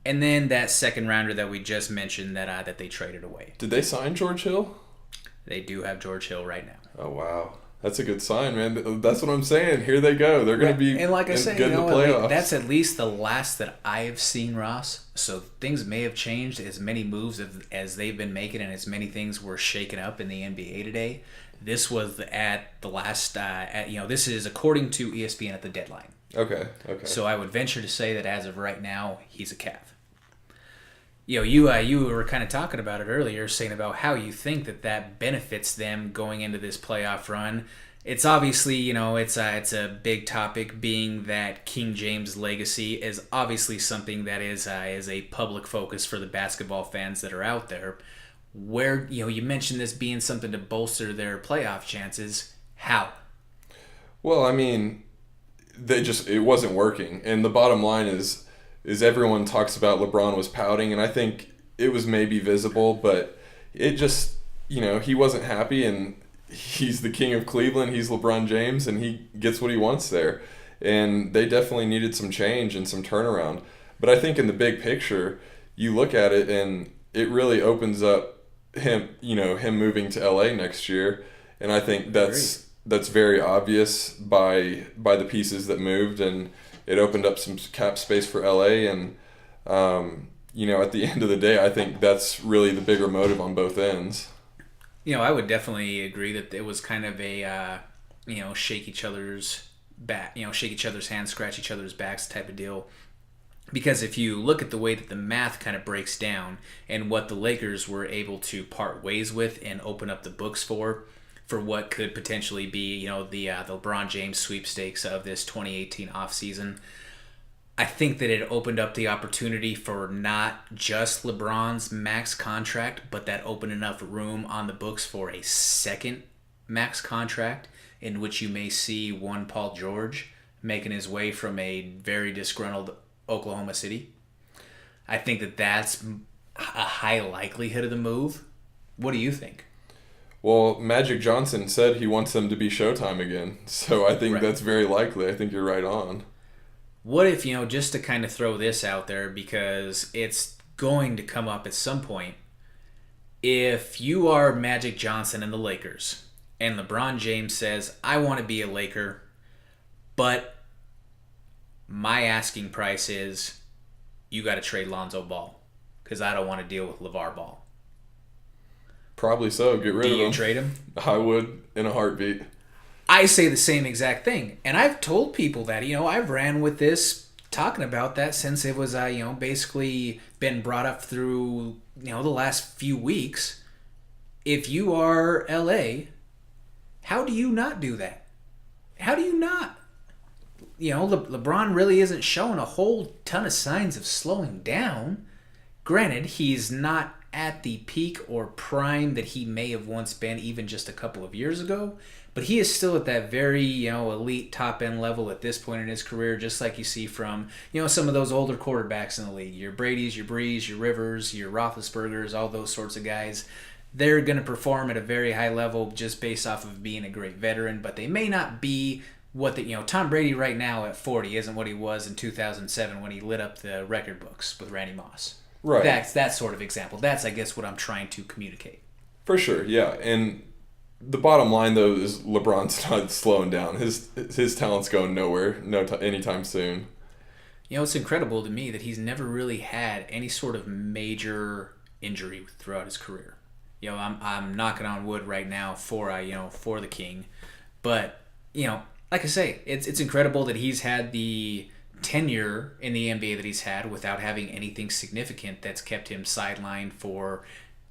and then that second rounder that we just mentioned that they traded away. Did they sign George Hill? They do have George Hill right now. Oh, wow. That's a good sign, man. That's what I'm saying. Here they go. They're going to be and like I said, good in the playoffs. That's at least the last that I've seen, Ross. So things may have changed as many moves as they've been making, and as many things were shaken up in the NBA today. This was at the last. This is according to ESPN at the deadline. Okay. So I would venture to say that as of right now, he's a Cav. You were kind of talking about it earlier, saying about how you think that benefits them going into this playoff run. It's obviously, it's a big topic, being that King James legacy is obviously something that is a public focus for the basketball fans that are out there. Where you mentioned this being something to bolster their playoff chances. How? Well, I mean, it wasn't working, and the bottom line is everyone talks about LeBron was pouting, and I think it was maybe visible, but it just, he wasn't happy, and he's the king of Cleveland, he's LeBron James, and he gets what he wants there. And they definitely needed some change and some turnaround. But I think in the big picture, you look at it and it really opens up him moving to LA next year, and I think that's very obvious by the pieces that moved, and it opened up some cap space for LA, and at the end of the day, I think that's really the bigger motive on both ends. I would definitely agree that it was kind of a shake each other's back, shake each other's hands, scratch each other's backs type of deal. Because if you look at the way that the math kind of breaks down and what the Lakers were able to part ways with and open up the books for what could potentially be, the LeBron James sweepstakes of this 2018 offseason, I think that it opened up the opportunity for not just LeBron's max contract, but that opened enough room on the books for a second max contract, in which you may see one Paul George making his way from a very disgruntled Oklahoma City. I think that that's a high likelihood of the move. What do you think? Well, Magic Johnson said he wants them to be Showtime again, so I think that's very likely. I think you're right on. What if, just to kind of throw this out there, because it's going to come up at some point, if you are Magic Johnson and the Lakers, and LeBron James says, I want to be a Laker, but my asking price is you got to trade Lonzo Ball, because I don't want to deal with LeVar Ball. Probably so. Get rid of him. Do you trade him? I would, in a heartbeat. I say the same exact thing. And I've told people that, I've ran with this, talking about that since it was, basically been brought up through, the last few weeks. If you are LA, how do you not do that? How do you not? LeBron really isn't showing a whole ton of signs of slowing down. Granted, he's not at the peak or prime that he may have once been even just a couple of years ago, but he is still at that very, elite top end level at this point in his career, just like you see from, some of those older quarterbacks in the league. Your Brady's, your Brees, your Rivers, your Roethlisbergers, all those sorts of guys. They're going to perform at a very high level just based off of being a great veteran, but they may not be what Tom Brady right now at 40 isn't what he was in 2007 when he lit up the record books with Randy Moss. Right. That's that sort of example. That's, I guess, what I'm trying to communicate. For sure, yeah. And the bottom line, though, is LeBron's not slowing down. His talent's going nowhere anytime soon. It's incredible to me that he's never really had any sort of major injury throughout his career. I'm knocking on wood right now for for the King, but like I say, it's incredible that he's had the tenure in the NBA that he's had without having anything significant that's kept him sidelined for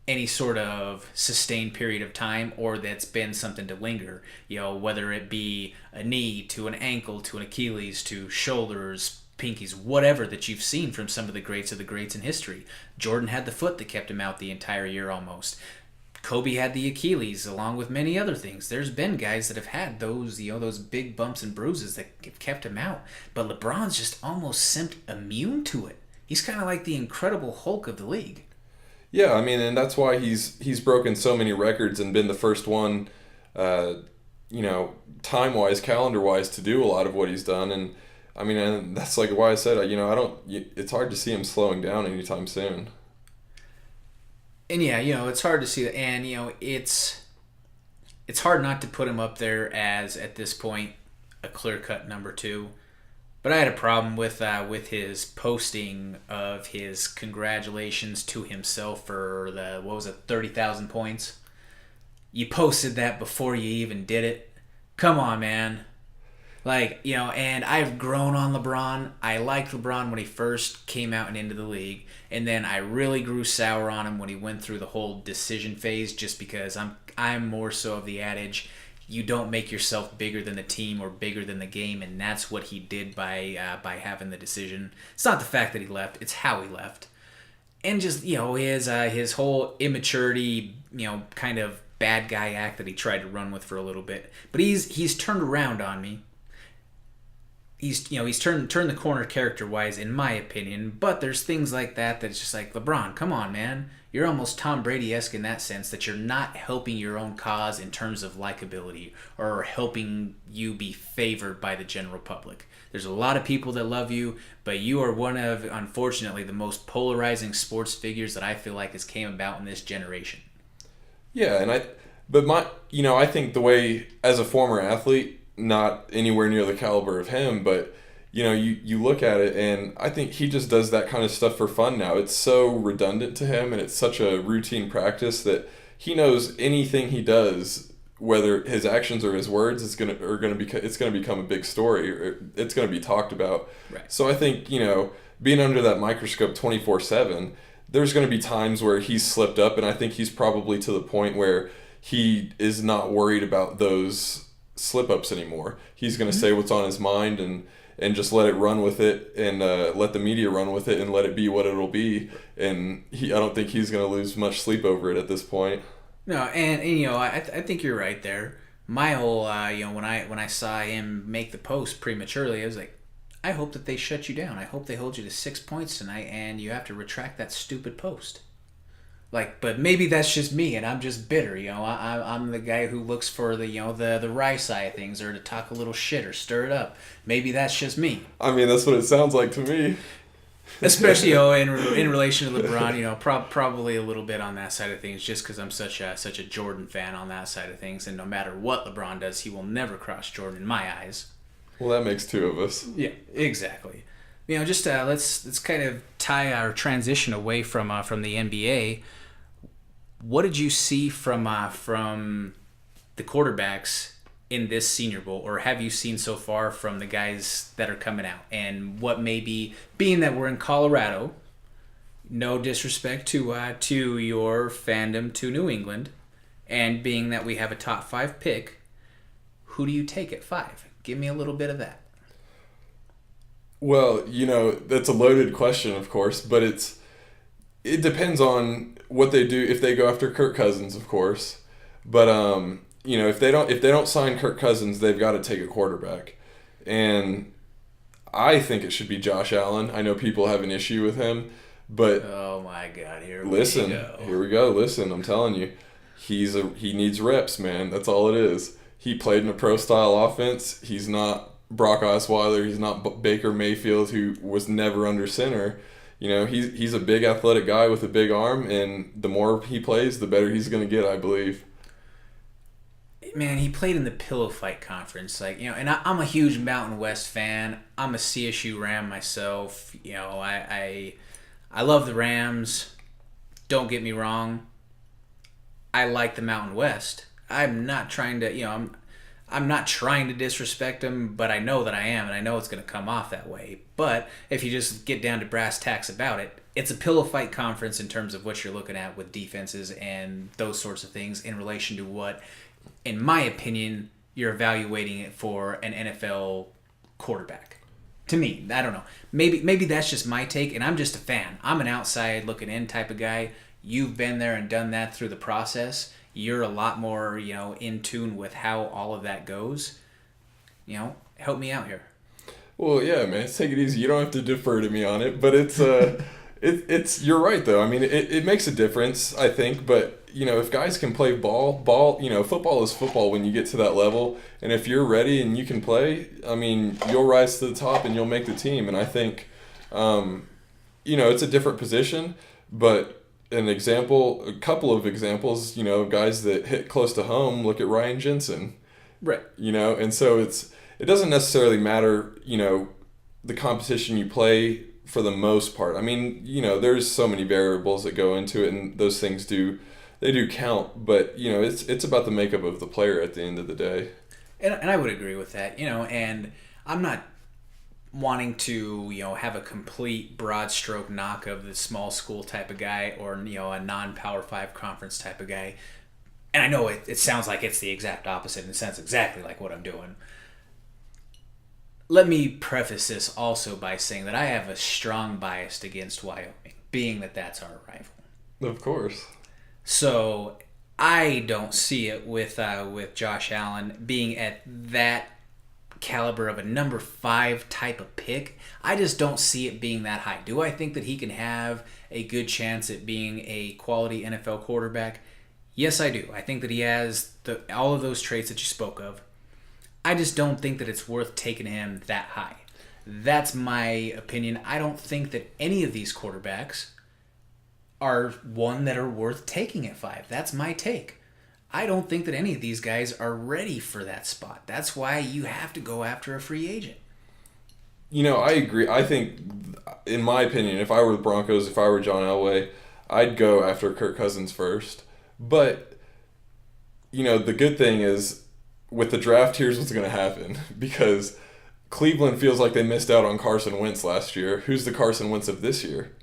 any sort of sustained period of time, or that's been something to linger. Whether it be a knee to an ankle to an Achilles to shoulders, pinkies, whatever that you've seen from some of the greats in history. Jordan had the foot that kept him out the entire year almost. Kobe had the Achilles, along with many other things. There's been guys that have had those big bumps and bruises that have kept him out. But LeBron's just almost seemed immune to it. He's kind of like the Incredible Hulk of the league. Yeah, I mean, and that's why he's broken so many records and been the first one, time wise, calendar wise, to do a lot of what he's done. And I mean, and that's like why I said, I don't. It's hard to see him slowing down anytime soon. And yeah, it's hard to see that, and it's hard not to put him up there as at this point a clear cut number two. But I had a problem with his posting of his congratulations to himself for the 30,000 points. You posted that before you even did it. Come on, man. And I've grown on LeBron. I liked LeBron when he first came out and into the league. And then I really grew sour on him when he went through the whole decision phase, just because I'm more so of the adage, you don't make yourself bigger than the team or bigger than the game, and that's what he did by having the decision. It's not the fact that he left, it's how he left. And just, his whole immaturity, kind of bad guy act that he tried to run with for a little bit. But he's turned around on me. He's turned the corner character wise, in my opinion. But there's things like that that's just like, LeBron, come on, man. You're almost Tom Brady-esque in that sense, that you're not helping your own cause in terms of likability or helping you be favored by the general public. There's a lot of people that love you, but you are one of, unfortunately, the most polarizing sports figures that I feel like has came about in this generation. Yeah, I think the way, as a former athlete, not anywhere near the caliber of him, but you look at it, and I think he just does that kind of stuff for fun now. It's so redundant to him, and it's such a routine practice that he knows anything he does, whether his actions or his words, it's gonna become a big story, or it's gonna be talked about. Right. So I think being under that microscope 24/7, there's gonna be times where he's slipped up, and I think he's probably to the point where he is not worried about those slip ups anymore. He's gonna say what's on his mind and just let it run with it, and let the media run with it, and let it be what it'll be. And I don't think he's going to lose much sleep over it at this point. No, and I think you're right there. My whole when I saw him make the post prematurely, I was like, I hope that they shut you down. I hope they hold you to 6 points tonight, and you have to retract that stupid post. But maybe that's just me, and I'm just bitter. I'm the guy who looks for the wry side of things, or to talk a little shit or stir it up. Maybe that's just me. I mean, that's what it sounds like to me. Especially in relation to LeBron, probably a little bit on that side of things, just because I'm such a Jordan fan on that side of things, and no matter what LeBron does, he will never cross Jordan in my eyes. Well, that makes two of us. Yeah, exactly. Just let's kind of tie our transition away from the NBA. What did you see from the quarterbacks in this Senior Bowl, or have you seen so far from the guys that are coming out? And what may be, being that we're in Colorado, no disrespect to your fandom to New England, and being that we have a top 5 pick, who do you take at 5? Give me a little bit of that. Well, that's a loaded question, of course, but it depends on what they do. If they go after Kirk Cousins, of course, but if they don't sign Kirk Cousins, they've got to take a quarterback, and I think it should be Josh Allen. I know people have an issue with him, but oh my God, here we go. Listen, I'm telling you, he needs reps, man. That's all it is. He played in a pro style offense. He's not Brock Osweiler. He's not Baker Mayfield, who was never under center. He's a big athletic guy with a big arm, and the more he plays, the better he's going to get, I believe. Man, he played in the Pillow Fight Conference, and I'm a huge Mountain West fan. I'm a CSU Ram myself. I love the Rams. Don't get me wrong. I like the Mountain West. I'm not trying to, I'm not trying to disrespect them, but I know that I am, and I know it's going to come off that way. But if you just get down to brass tacks about it, it's a pillow fight conference in terms of what you're looking at with defenses and those sorts of things in relation to what, in my opinion, you're evaluating it for an NFL quarterback. To me, I don't know. Maybe that's just my take, and I'm just a fan. I'm an outside looking in type of guy. You've been there and done that through the process. You're a lot more, in tune with how all of that goes. Help me out here. Well, yeah, man, take it easy. You don't have to defer to me on it, but it's it's you're right though. I mean, it makes a difference, I think, but if guys can play ball, football is football when you get to that level, and if you're ready and you can play, I mean, you'll rise to the top and you'll make the team. And I think, it's a different position, but a couple of examples, guys that hit close to home. Look at Ryan Jensen, Right. and so it doesn't necessarily matter, the competition you play for the most part. I mean, there's so many variables that go into it, and those things do count. But it's about the makeup of the player at the end of the day. And I would agree with that, and I'm not wanting to, have a complete broad stroke knock of the small school type of guy or, a non-Power 5 conference type of guy. And I know it sounds like it's the exact opposite and it sounds exactly like what I'm doing. Let me preface this also by saying that I have a strong bias against Wyoming, being that that's our rival. Of course. So I don't see it with Josh Allen being at that caliber of a number 5 type of pick. I just don't see it being that high. Do I think that he can have a good chance at being a quality NFL quarterback? Yes, I do. I think that he has all of those traits that you spoke of. I just don't think that it's worth taking him that high. That's my opinion. I don't think that any of these quarterbacks are one that are worth taking at 5. That's my take. I don't think that any of these guys are ready for that spot. That's why you have to go after a free agent. I agree. I think, in my opinion, if I were the Broncos, if I were John Elway, I'd go after Kirk Cousins first. But, the good thing is, with the draft, here's what's going to happen. Because Cleveland feels like they missed out on Carson Wentz last year. Who's the Carson Wentz of this year?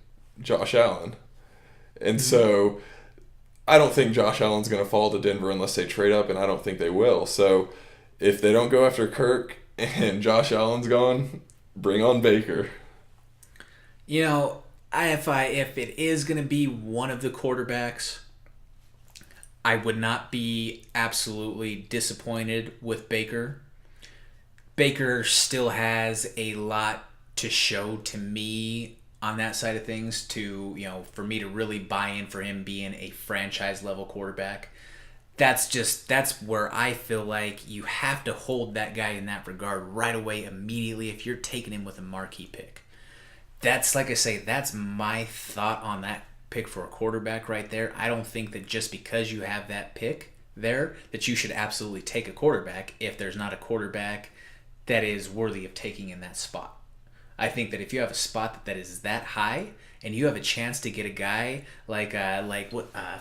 Josh Allen. And so I don't think Josh Allen's going to fall to Denver unless they trade up, and I don't think they will. So if they don't go after Kirk and Josh Allen's gone, bring on Baker. If it is going to be one of the quarterbacks, I would not be absolutely disappointed with Baker. Baker still has a lot to show to me on that side of things for me to really buy in for him being a franchise level quarterback. That's where I feel like you have to hold that guy in that regard right away immediately if you're taking him with a marquee pick. That's, like I say, that's my thought on that pick for a quarterback right there. I don't think that just because you have that pick there that you should absolutely take a quarterback if there's not a quarterback that is worthy of taking in that spot. I think that if you have a spot that is that high and you have a chance to get a guy like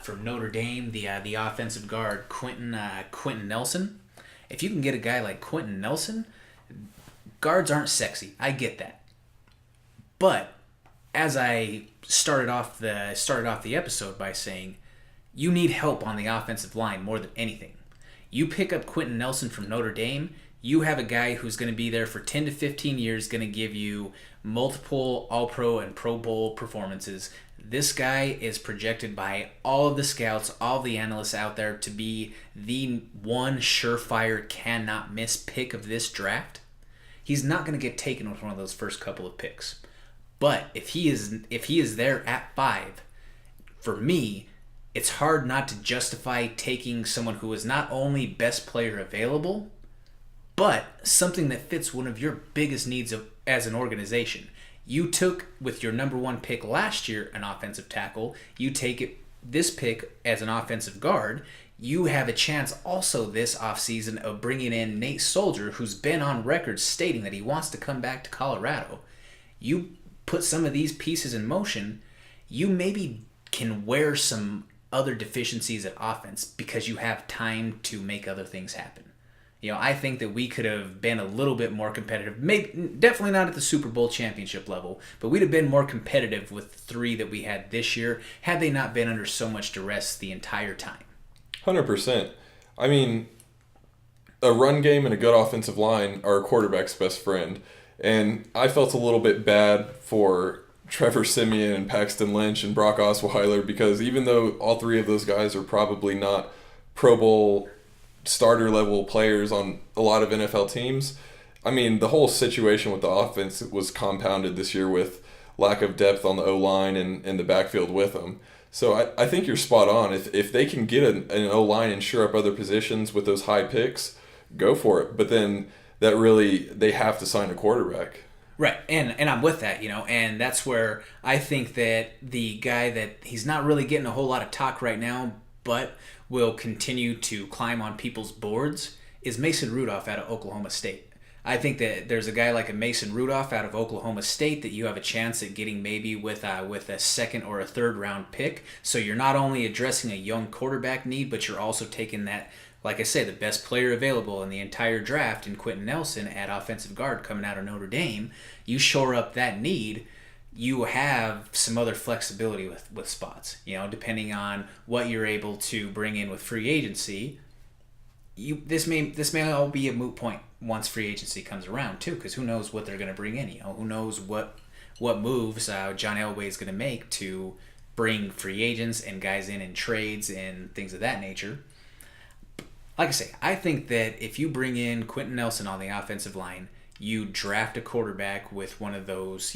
from Notre Dame, the offensive guard Quentin Nelson, if you can get a guy like Quentin Nelson, guards aren't sexy. I get that, but as I started off the episode by saying, you need help on the offensive line more than anything. You pick up Quentin Nelson from Notre Dame. You have a guy who's going to be there for 10 to 15 years, going to give you multiple All-Pro and Pro Bowl performances. This guy is projected by all of the scouts, all the analysts out there to be the one surefire, cannot miss pick of this draft. He's not going to get taken with one of those first couple of picks. But if he is there at 5, for me, it's hard not to justify taking someone who is not only best player available, but something that fits one of your biggest needs as an organization. You took, with your number 1 pick last year, an offensive tackle. You take this pick as an offensive guard. You have a chance also this offseason of bringing in Nate Soldier, who's been on record stating that he wants to come back to Colorado. You put some of these pieces in motion, you maybe can wear some other deficiencies at offense because you have time to make other things happen. I think that we could have been a little bit more competitive. Maybe definitely not at the Super Bowl championship level, but we'd have been more competitive with the three that we had this year had they not been under so much duress the entire time. 100%. I mean, a run game and a good offensive line are a quarterback's best friend. And I felt a little bit bad for Trevor Siemian and Paxton Lynch and Brock Osweiler because even though all three of those guys are probably not Pro Bowl starter level players on a lot of NFL teams, I mean, the whole situation with the offense was compounded this year with lack of depth on the O-line and the backfield with them. So I think you're spot on. If they can get an O-line and shore up other positions with those high picks, go for it. But then they have to sign a quarterback. Right, and I'm with that, and that's where I think that the guy that he's not really getting a whole lot of talk right now, but will continue to climb on people's boards is Mason Rudolph out of Oklahoma State. I think that there's a guy like a Mason Rudolph out of Oklahoma State that you have a chance at getting maybe with a second or a third round pick. So you're not only addressing a young quarterback need, but you're also taking that, like I say, the best player available in the entire draft in Quentin Nelson at offensive guard coming out of Notre Dame. You shore up that need. You have some other flexibility with spots, depending on what you're able to bring in with free agency. This may all be a moot point once free agency comes around too, because who knows what they're going to bring in? Who knows what moves John Elway is going to make to bring free agents and guys in trades and things of that nature. Like I say, I think that if you bring in Quentin Nelson on the offensive line, you draft a quarterback with one of those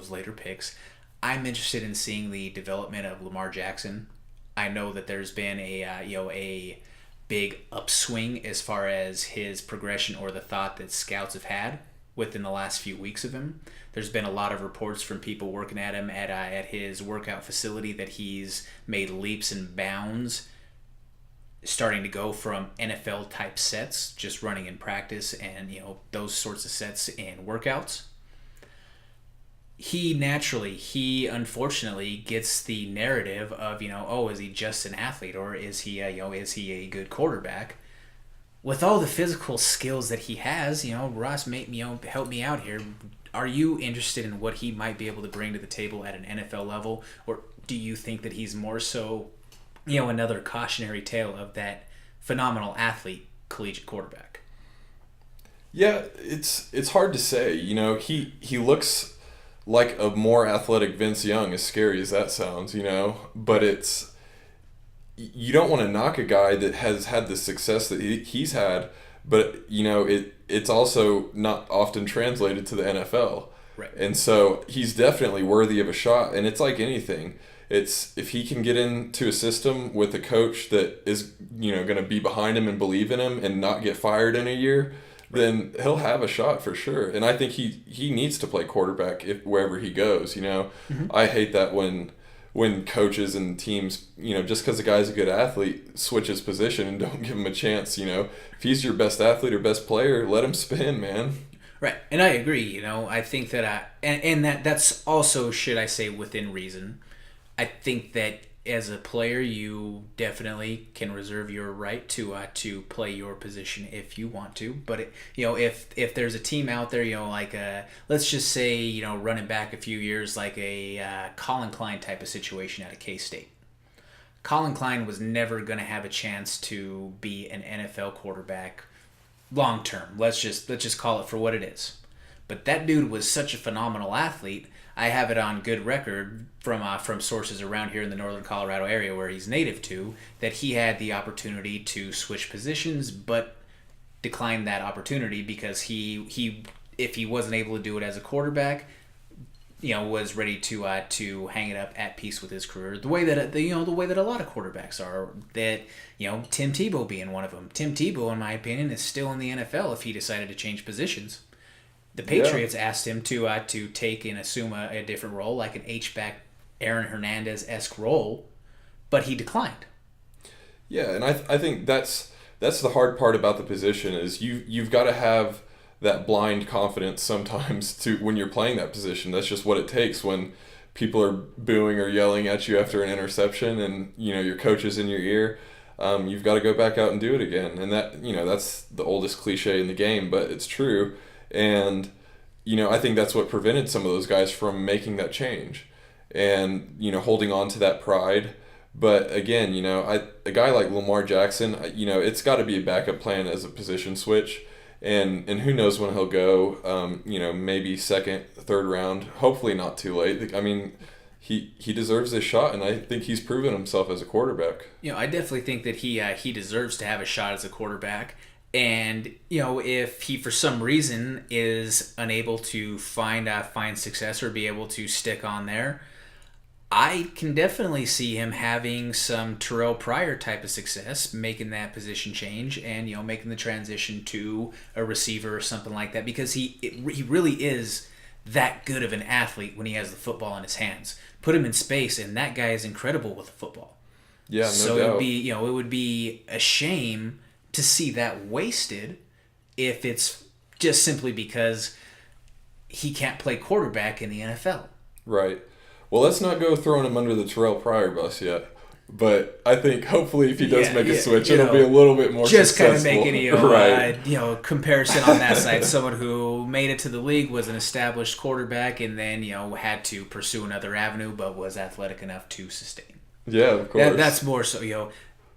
later picks. I'm interested in seeing the development of Lamar Jackson. I know that there's been a big upswing as far as his progression or the thought that scouts have had within the last few weeks of him. There's been a lot of reports from people working at him at his workout facility that he's made leaps and bounds, starting to go from NFL type sets, just running in practice and those sorts of sets in workouts. He unfortunately gets the narrative of is he just an athlete or is he a good quarterback? With all the physical skills that he has, Ross, help me out here. Are you interested in what he might be able to bring to the table at an NFL level, or do you think that he's more so another cautionary tale of that phenomenal athlete, collegiate quarterback? Yeah, it's hard to say. He looks like a more athletic Vince Young, as scary as that sounds, but you don't want to knock a guy that has had the success that he's had, but it's also not often translated to the NFL. Right. And so he's definitely worthy of a shot, and it's like anything. It's if he can get into a system with a coach that is going to be behind him and believe in him and not get fired in a year, then he'll have a shot for sure. And I think he needs to play quarterback wherever he goes. Mm-hmm. I hate that when coaches and teams, just because a guy's a good athlete, switches position and don't give him a chance. If he's your best athlete or best player, let him spin, man. Right, and I agree. I think that that's also, should I say, within reason. I think that as a player, you definitely can reserve your right to play your position if you want to. But if there's a team out there, like let's just say running back a few years, like a Colin Klein type of situation out of K-State. Colin Klein was never going to have a chance to be an NFL quarterback long term. Let's just call it for what it is. But that dude was such a phenomenal athlete. I have it on good record from sources around here in the northern Colorado area where he's native to, that he had the opportunity to switch positions, but declined that opportunity because he if he wasn't able to do it as a quarterback, was ready to hang it up at peace with his career. The way that the way that a lot of quarterbacks are. That Tim Tebow being one of them. Tim Tebow, in my opinion, is still in the NFL if he decided to change positions. The Patriots asked him to take and assume a different role, like an H-back Aaron Hernandez-esque role, but he declined. Yeah, and I think that's the hard part about the position is you've got to have that blind confidence sometimes to when you're playing that position. That's just what it takes when people are booing or yelling at you after an interception, and your coach is in your ear. You've got to go back out and do it again, and that's the oldest cliche in the game, but it's true. And I think that's what prevented some of those guys from making that change, and holding on to that pride. But again, a guy like Lamar Jackson, it's got to be a backup plan as a position switch, and who knows when he'll go. Maybe second, third round. Hopefully not too late. I mean, he deserves a shot, and I think he's proven himself as a quarterback. I definitely think that he deserves to have a shot as a quarterback. And if he for some reason is unable to find success or be able to stick on there, I can definitely see him having some Terrell Pryor type of success, making that position change and making the transition to a receiver or something like that, because he really is that good of an athlete when he has the football in his hands. Put him in space, and that guy is incredible with the football. Yeah, no so doubt. it would be a shame to see that wasted if it's just simply because he can't play quarterback in the NFL. Right. Well, let's not go throwing him under the Terrell Pryor bus yet. But I think hopefully if he does make a switch, it'll be a little bit more just successful. Just kind of making comparison on that side. Someone who made it to the league, was an established quarterback, and then had to pursue another avenue, but was athletic enough to sustain. Yeah, of course. That's more so.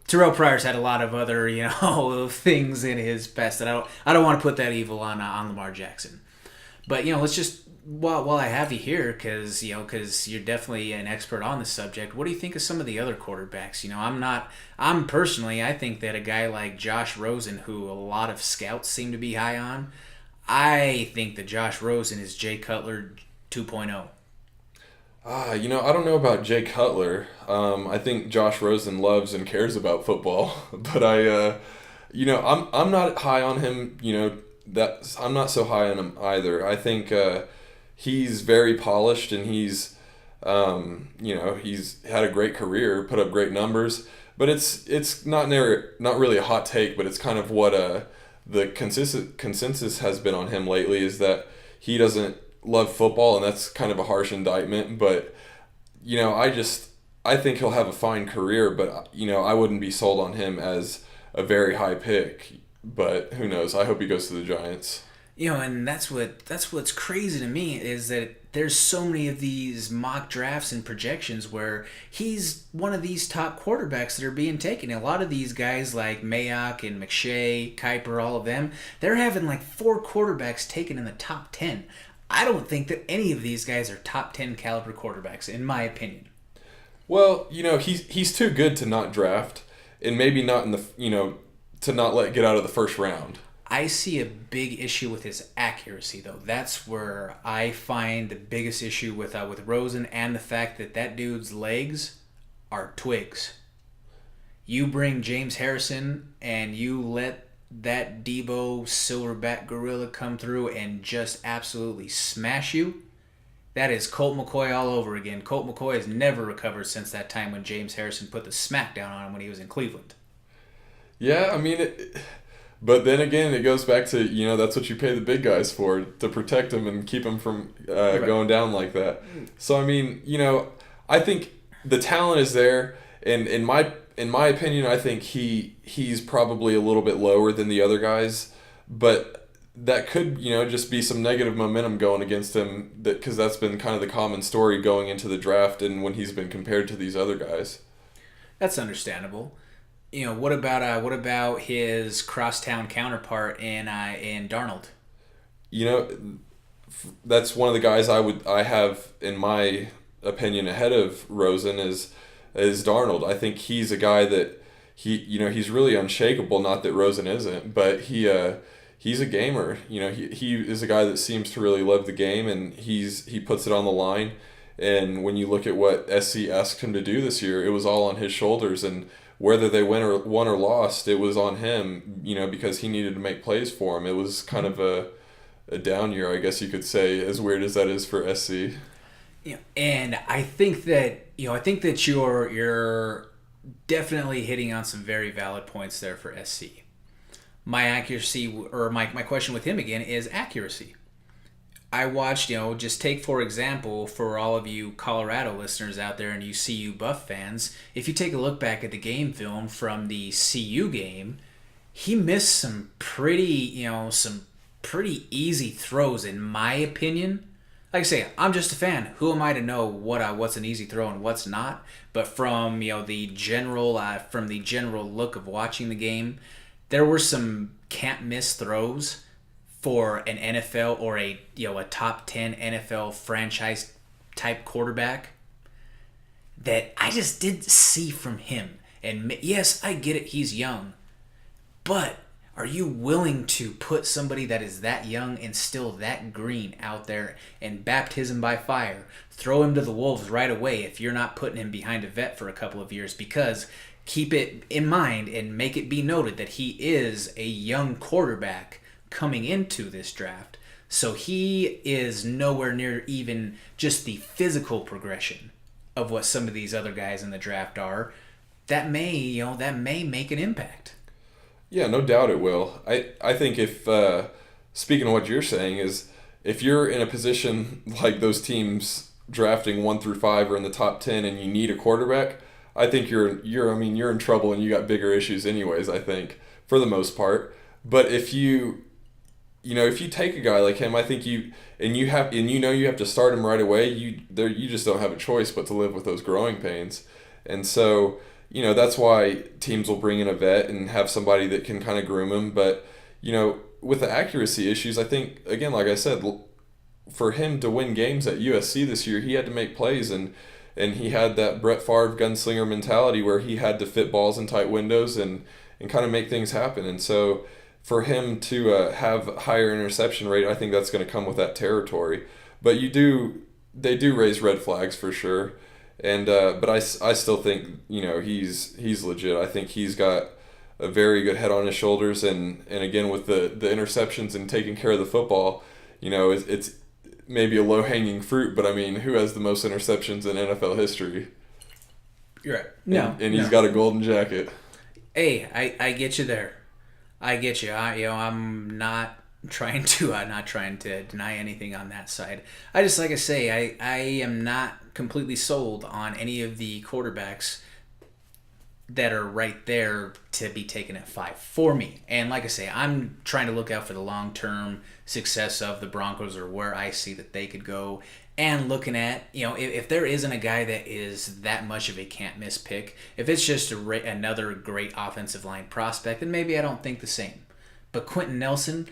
Terrell Pryor's had a lot of other things in his past that I don't want to put that evil on Lamar Jackson. But let's just. While I have you here, because you're definitely an expert on the subject, what do you think of some of the other quarterbacks? I think that a guy like Josh Rosen, who a lot of scouts seem to be high on, I think that Josh Rosen is Jay Cutler 2.0. I don't know about Jay Cutler. I think Josh Rosen loves and cares about football, but I'm not high on him. I'm not so high on him either. I think. He's very polished, and he's had a great career, put up great numbers. But it's not really a hot take, but it's kind of what the consensus has been on him lately, is that he doesn't love football, and that's kind of a harsh indictment. But I think he'll have a fine career, but I wouldn't be sold on him as a very high pick. But who knows? I hope he goes to the Giants. And that's what's crazy to me, is that there's so many of these mock drafts and projections where he's one of these top quarterbacks that are being taken. A lot of these guys like Mayock and McShay, Kuiper, all of them, they're having like 4 quarterbacks taken in the top 10. I don't think that any of these guys are top 10 caliber quarterbacks, in my opinion. Well, he's too good to not draft, and maybe not in the to not let get out of the first round. I see a big issue with his accuracy, though. That's where I find the biggest issue with Rosen, and the fact that dude's legs are twigs. You bring James Harrison and you let that Debo silverback gorilla come through and just absolutely smash you. That is Colt McCoy all over again. Colt McCoy has never recovered since that time when James Harrison put the smackdown on him when he was in Cleveland. Yeah, I mean but then again, it goes back to, that's what you pay the big guys for, to protect them and keep them from going down like that. So, I mean, I think the talent is there, and in my opinion, I think he's probably a little bit lower than the other guys, but that could, just be some negative momentum going against him, because that's been kind of the common story going into the draft and when he's been compared to these other guys. That's understandable. What about his crosstown counterpart in Darnold? That's one of the guys I have, in my opinion, ahead of Rosen is Darnold. I think he's a guy that he's really unshakable. Not that Rosen isn't, but he's a gamer. He is a guy that seems to really love the game, and he puts it on the line. And when you look at what SC asked him to do this year, it was all on his shoulders, and whether they won or lost, it was on him, because he needed to make plays for him. It was kind of a down year, I guess you could say, as weird as that is for SC. And I think that you're definitely hitting on some very valid points there for SC. My accuracy, or my question with him again is accuracy. I watched, just take for example, for all of you Colorado listeners out there and you CU Buff fans, if you take a look back at the game film from the CU game, he missed some pretty easy throws in my opinion. Like I say, I'm just a fan. Who am I to know what's an easy throw and what's not? But from the general look of watching the game, there were some can't miss throws for an NFL or a top 10 NFL franchise type quarterback that I just didn't see from him. And yes, I get it, he's young. But are you willing to put somebody that is that young and still that green out there and baptism by fire, throw him to the wolves right away if you're not putting him behind a vet for a couple of years? Because keep it in mind and make it be noted that he is a young quarterback coming into this draft. So he is nowhere near even just the physical progression of what some of these other guys in the draft are. That may make an impact. Yeah, no doubt it will. I think if, speaking of what you're saying, is if you're in a position like those teams drafting 1 through 5 or in the top 10 and you need a quarterback, I think you're in trouble and you got bigger issues anyways, I think, for the most part. But if you take a guy like him, I think you have to start him right away, you just don't have a choice but to live with those growing pains. And so that's why teams will bring in a vet and have somebody that can kind of groom him. But, with the accuracy issues, I think, again, like I said, for him to win games at USC this year, he had to make plays. And he had that Brett Favre gunslinger mentality where he had to fit balls in tight windows and kind of make things happen. And so for him to have a higher interception rate, I think that's going to come with that territory. But they do raise red flags for sure. And but I still think he's legit. I think he's got a very good head on his shoulders, and again with the interceptions and taking care of the football, it's maybe a low hanging fruit. But I mean, who has the most interceptions in NFL history? You're right. No, and he's got a golden jacket. Hey, I get you there. I get you. I'm not trying to deny anything on that side. I just, like I say, I am not completely sold on any of the quarterbacks that are right there to be taken at 5 for me. And like I say, I'm trying to look out for the long-term success of the Broncos or where I see that they could go. And looking at, if there isn't a guy that is that much of a can't-miss pick, if it's just another great offensive line prospect, then maybe I don't think the same. But Quentin Nelson,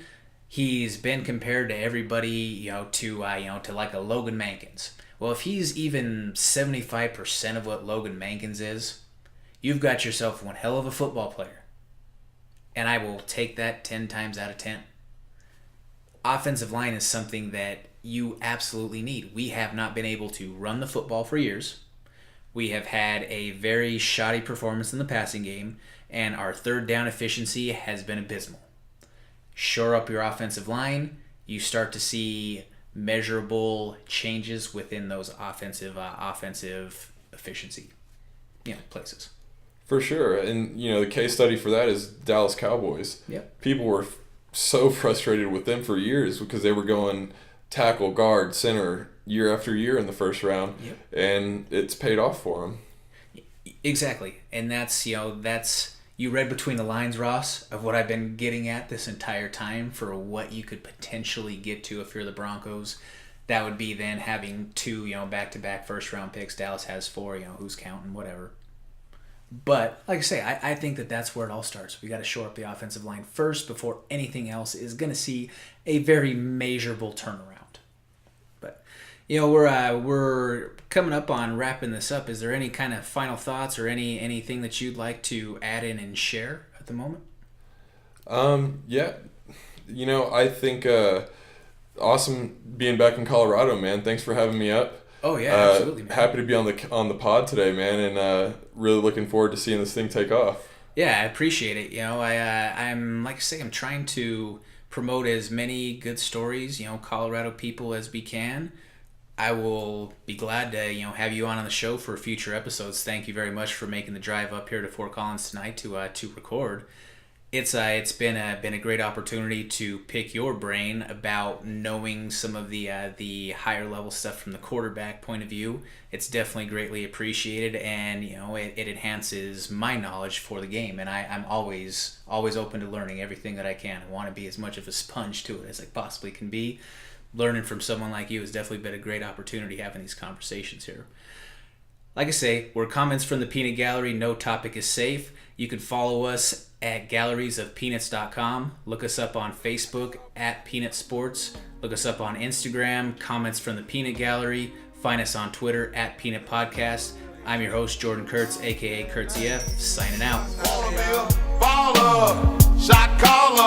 he's been compared to everybody, to like a Logan Mankins. Well, if he's even 75% of what Logan Mankins is, you've got yourself one hell of a football player. And I will take that 10 times out of 10. Offensive line is something that you absolutely need. We have not been able to run the football for years. We have had a very shoddy performance in the passing game, and our third down efficiency has been abysmal. Shore up your offensive line, you start to see measurable changes within those offensive efficiency places. For sure. And the case study for that is Dallas Cowboys. Yep. People were so frustrated with them for years because they were going tackle, guard, center year after year in the first round. Yep. And it's paid off for them. Exactly. And that's you read between the lines, Ross, of what I've been getting at this entire time for what you could potentially get to if you're the Broncos. That would be then having 2, back-to-back first-round picks. Dallas has 4, who's counting, whatever. But, like I say, I think that's where it all starts. We got to shore up the offensive line first before anything else is going to see a very measurable turnaround. But, we're coming up on wrapping this up. Is there any kind of final thoughts or anything that you'd like to add in and share at the moment? Yeah. I think awesome being back in Colorado, man. Thanks for having me up. Oh yeah, absolutely, man. Happy to be on the pod today, man, and really looking forward to seeing this thing take off. Yeah, I appreciate it. I'm like I say, I'm trying to promote as many good stories, Colorado people as we can. I will be glad to have you on the show for future episodes. Thank you very much for making the drive up here to Fort Collins tonight to record. It's been a great opportunity to pick your brain about knowing some of the higher level stuff from the quarterback point of view. It's definitely greatly appreciated, and it enhances my knowledge for the game. And I'm always open to learning everything that I can. I want to be as much of a sponge to it as I possibly can be. Learning from someone like you has definitely been a great opportunity having these conversations here. Like I say, we're Comments from the Peanut Gallery. No topic is safe. You can follow us at galleriesofpeanuts.com. Look us up on Facebook at Peanut Sports. Look us up on Instagram, Comments from the Peanut Gallery. Find us on Twitter at Peanut Podcast. I'm your host, Jordan Kurtz, aka Kurtz EF, signing out. Wanna be a baller, shot caller.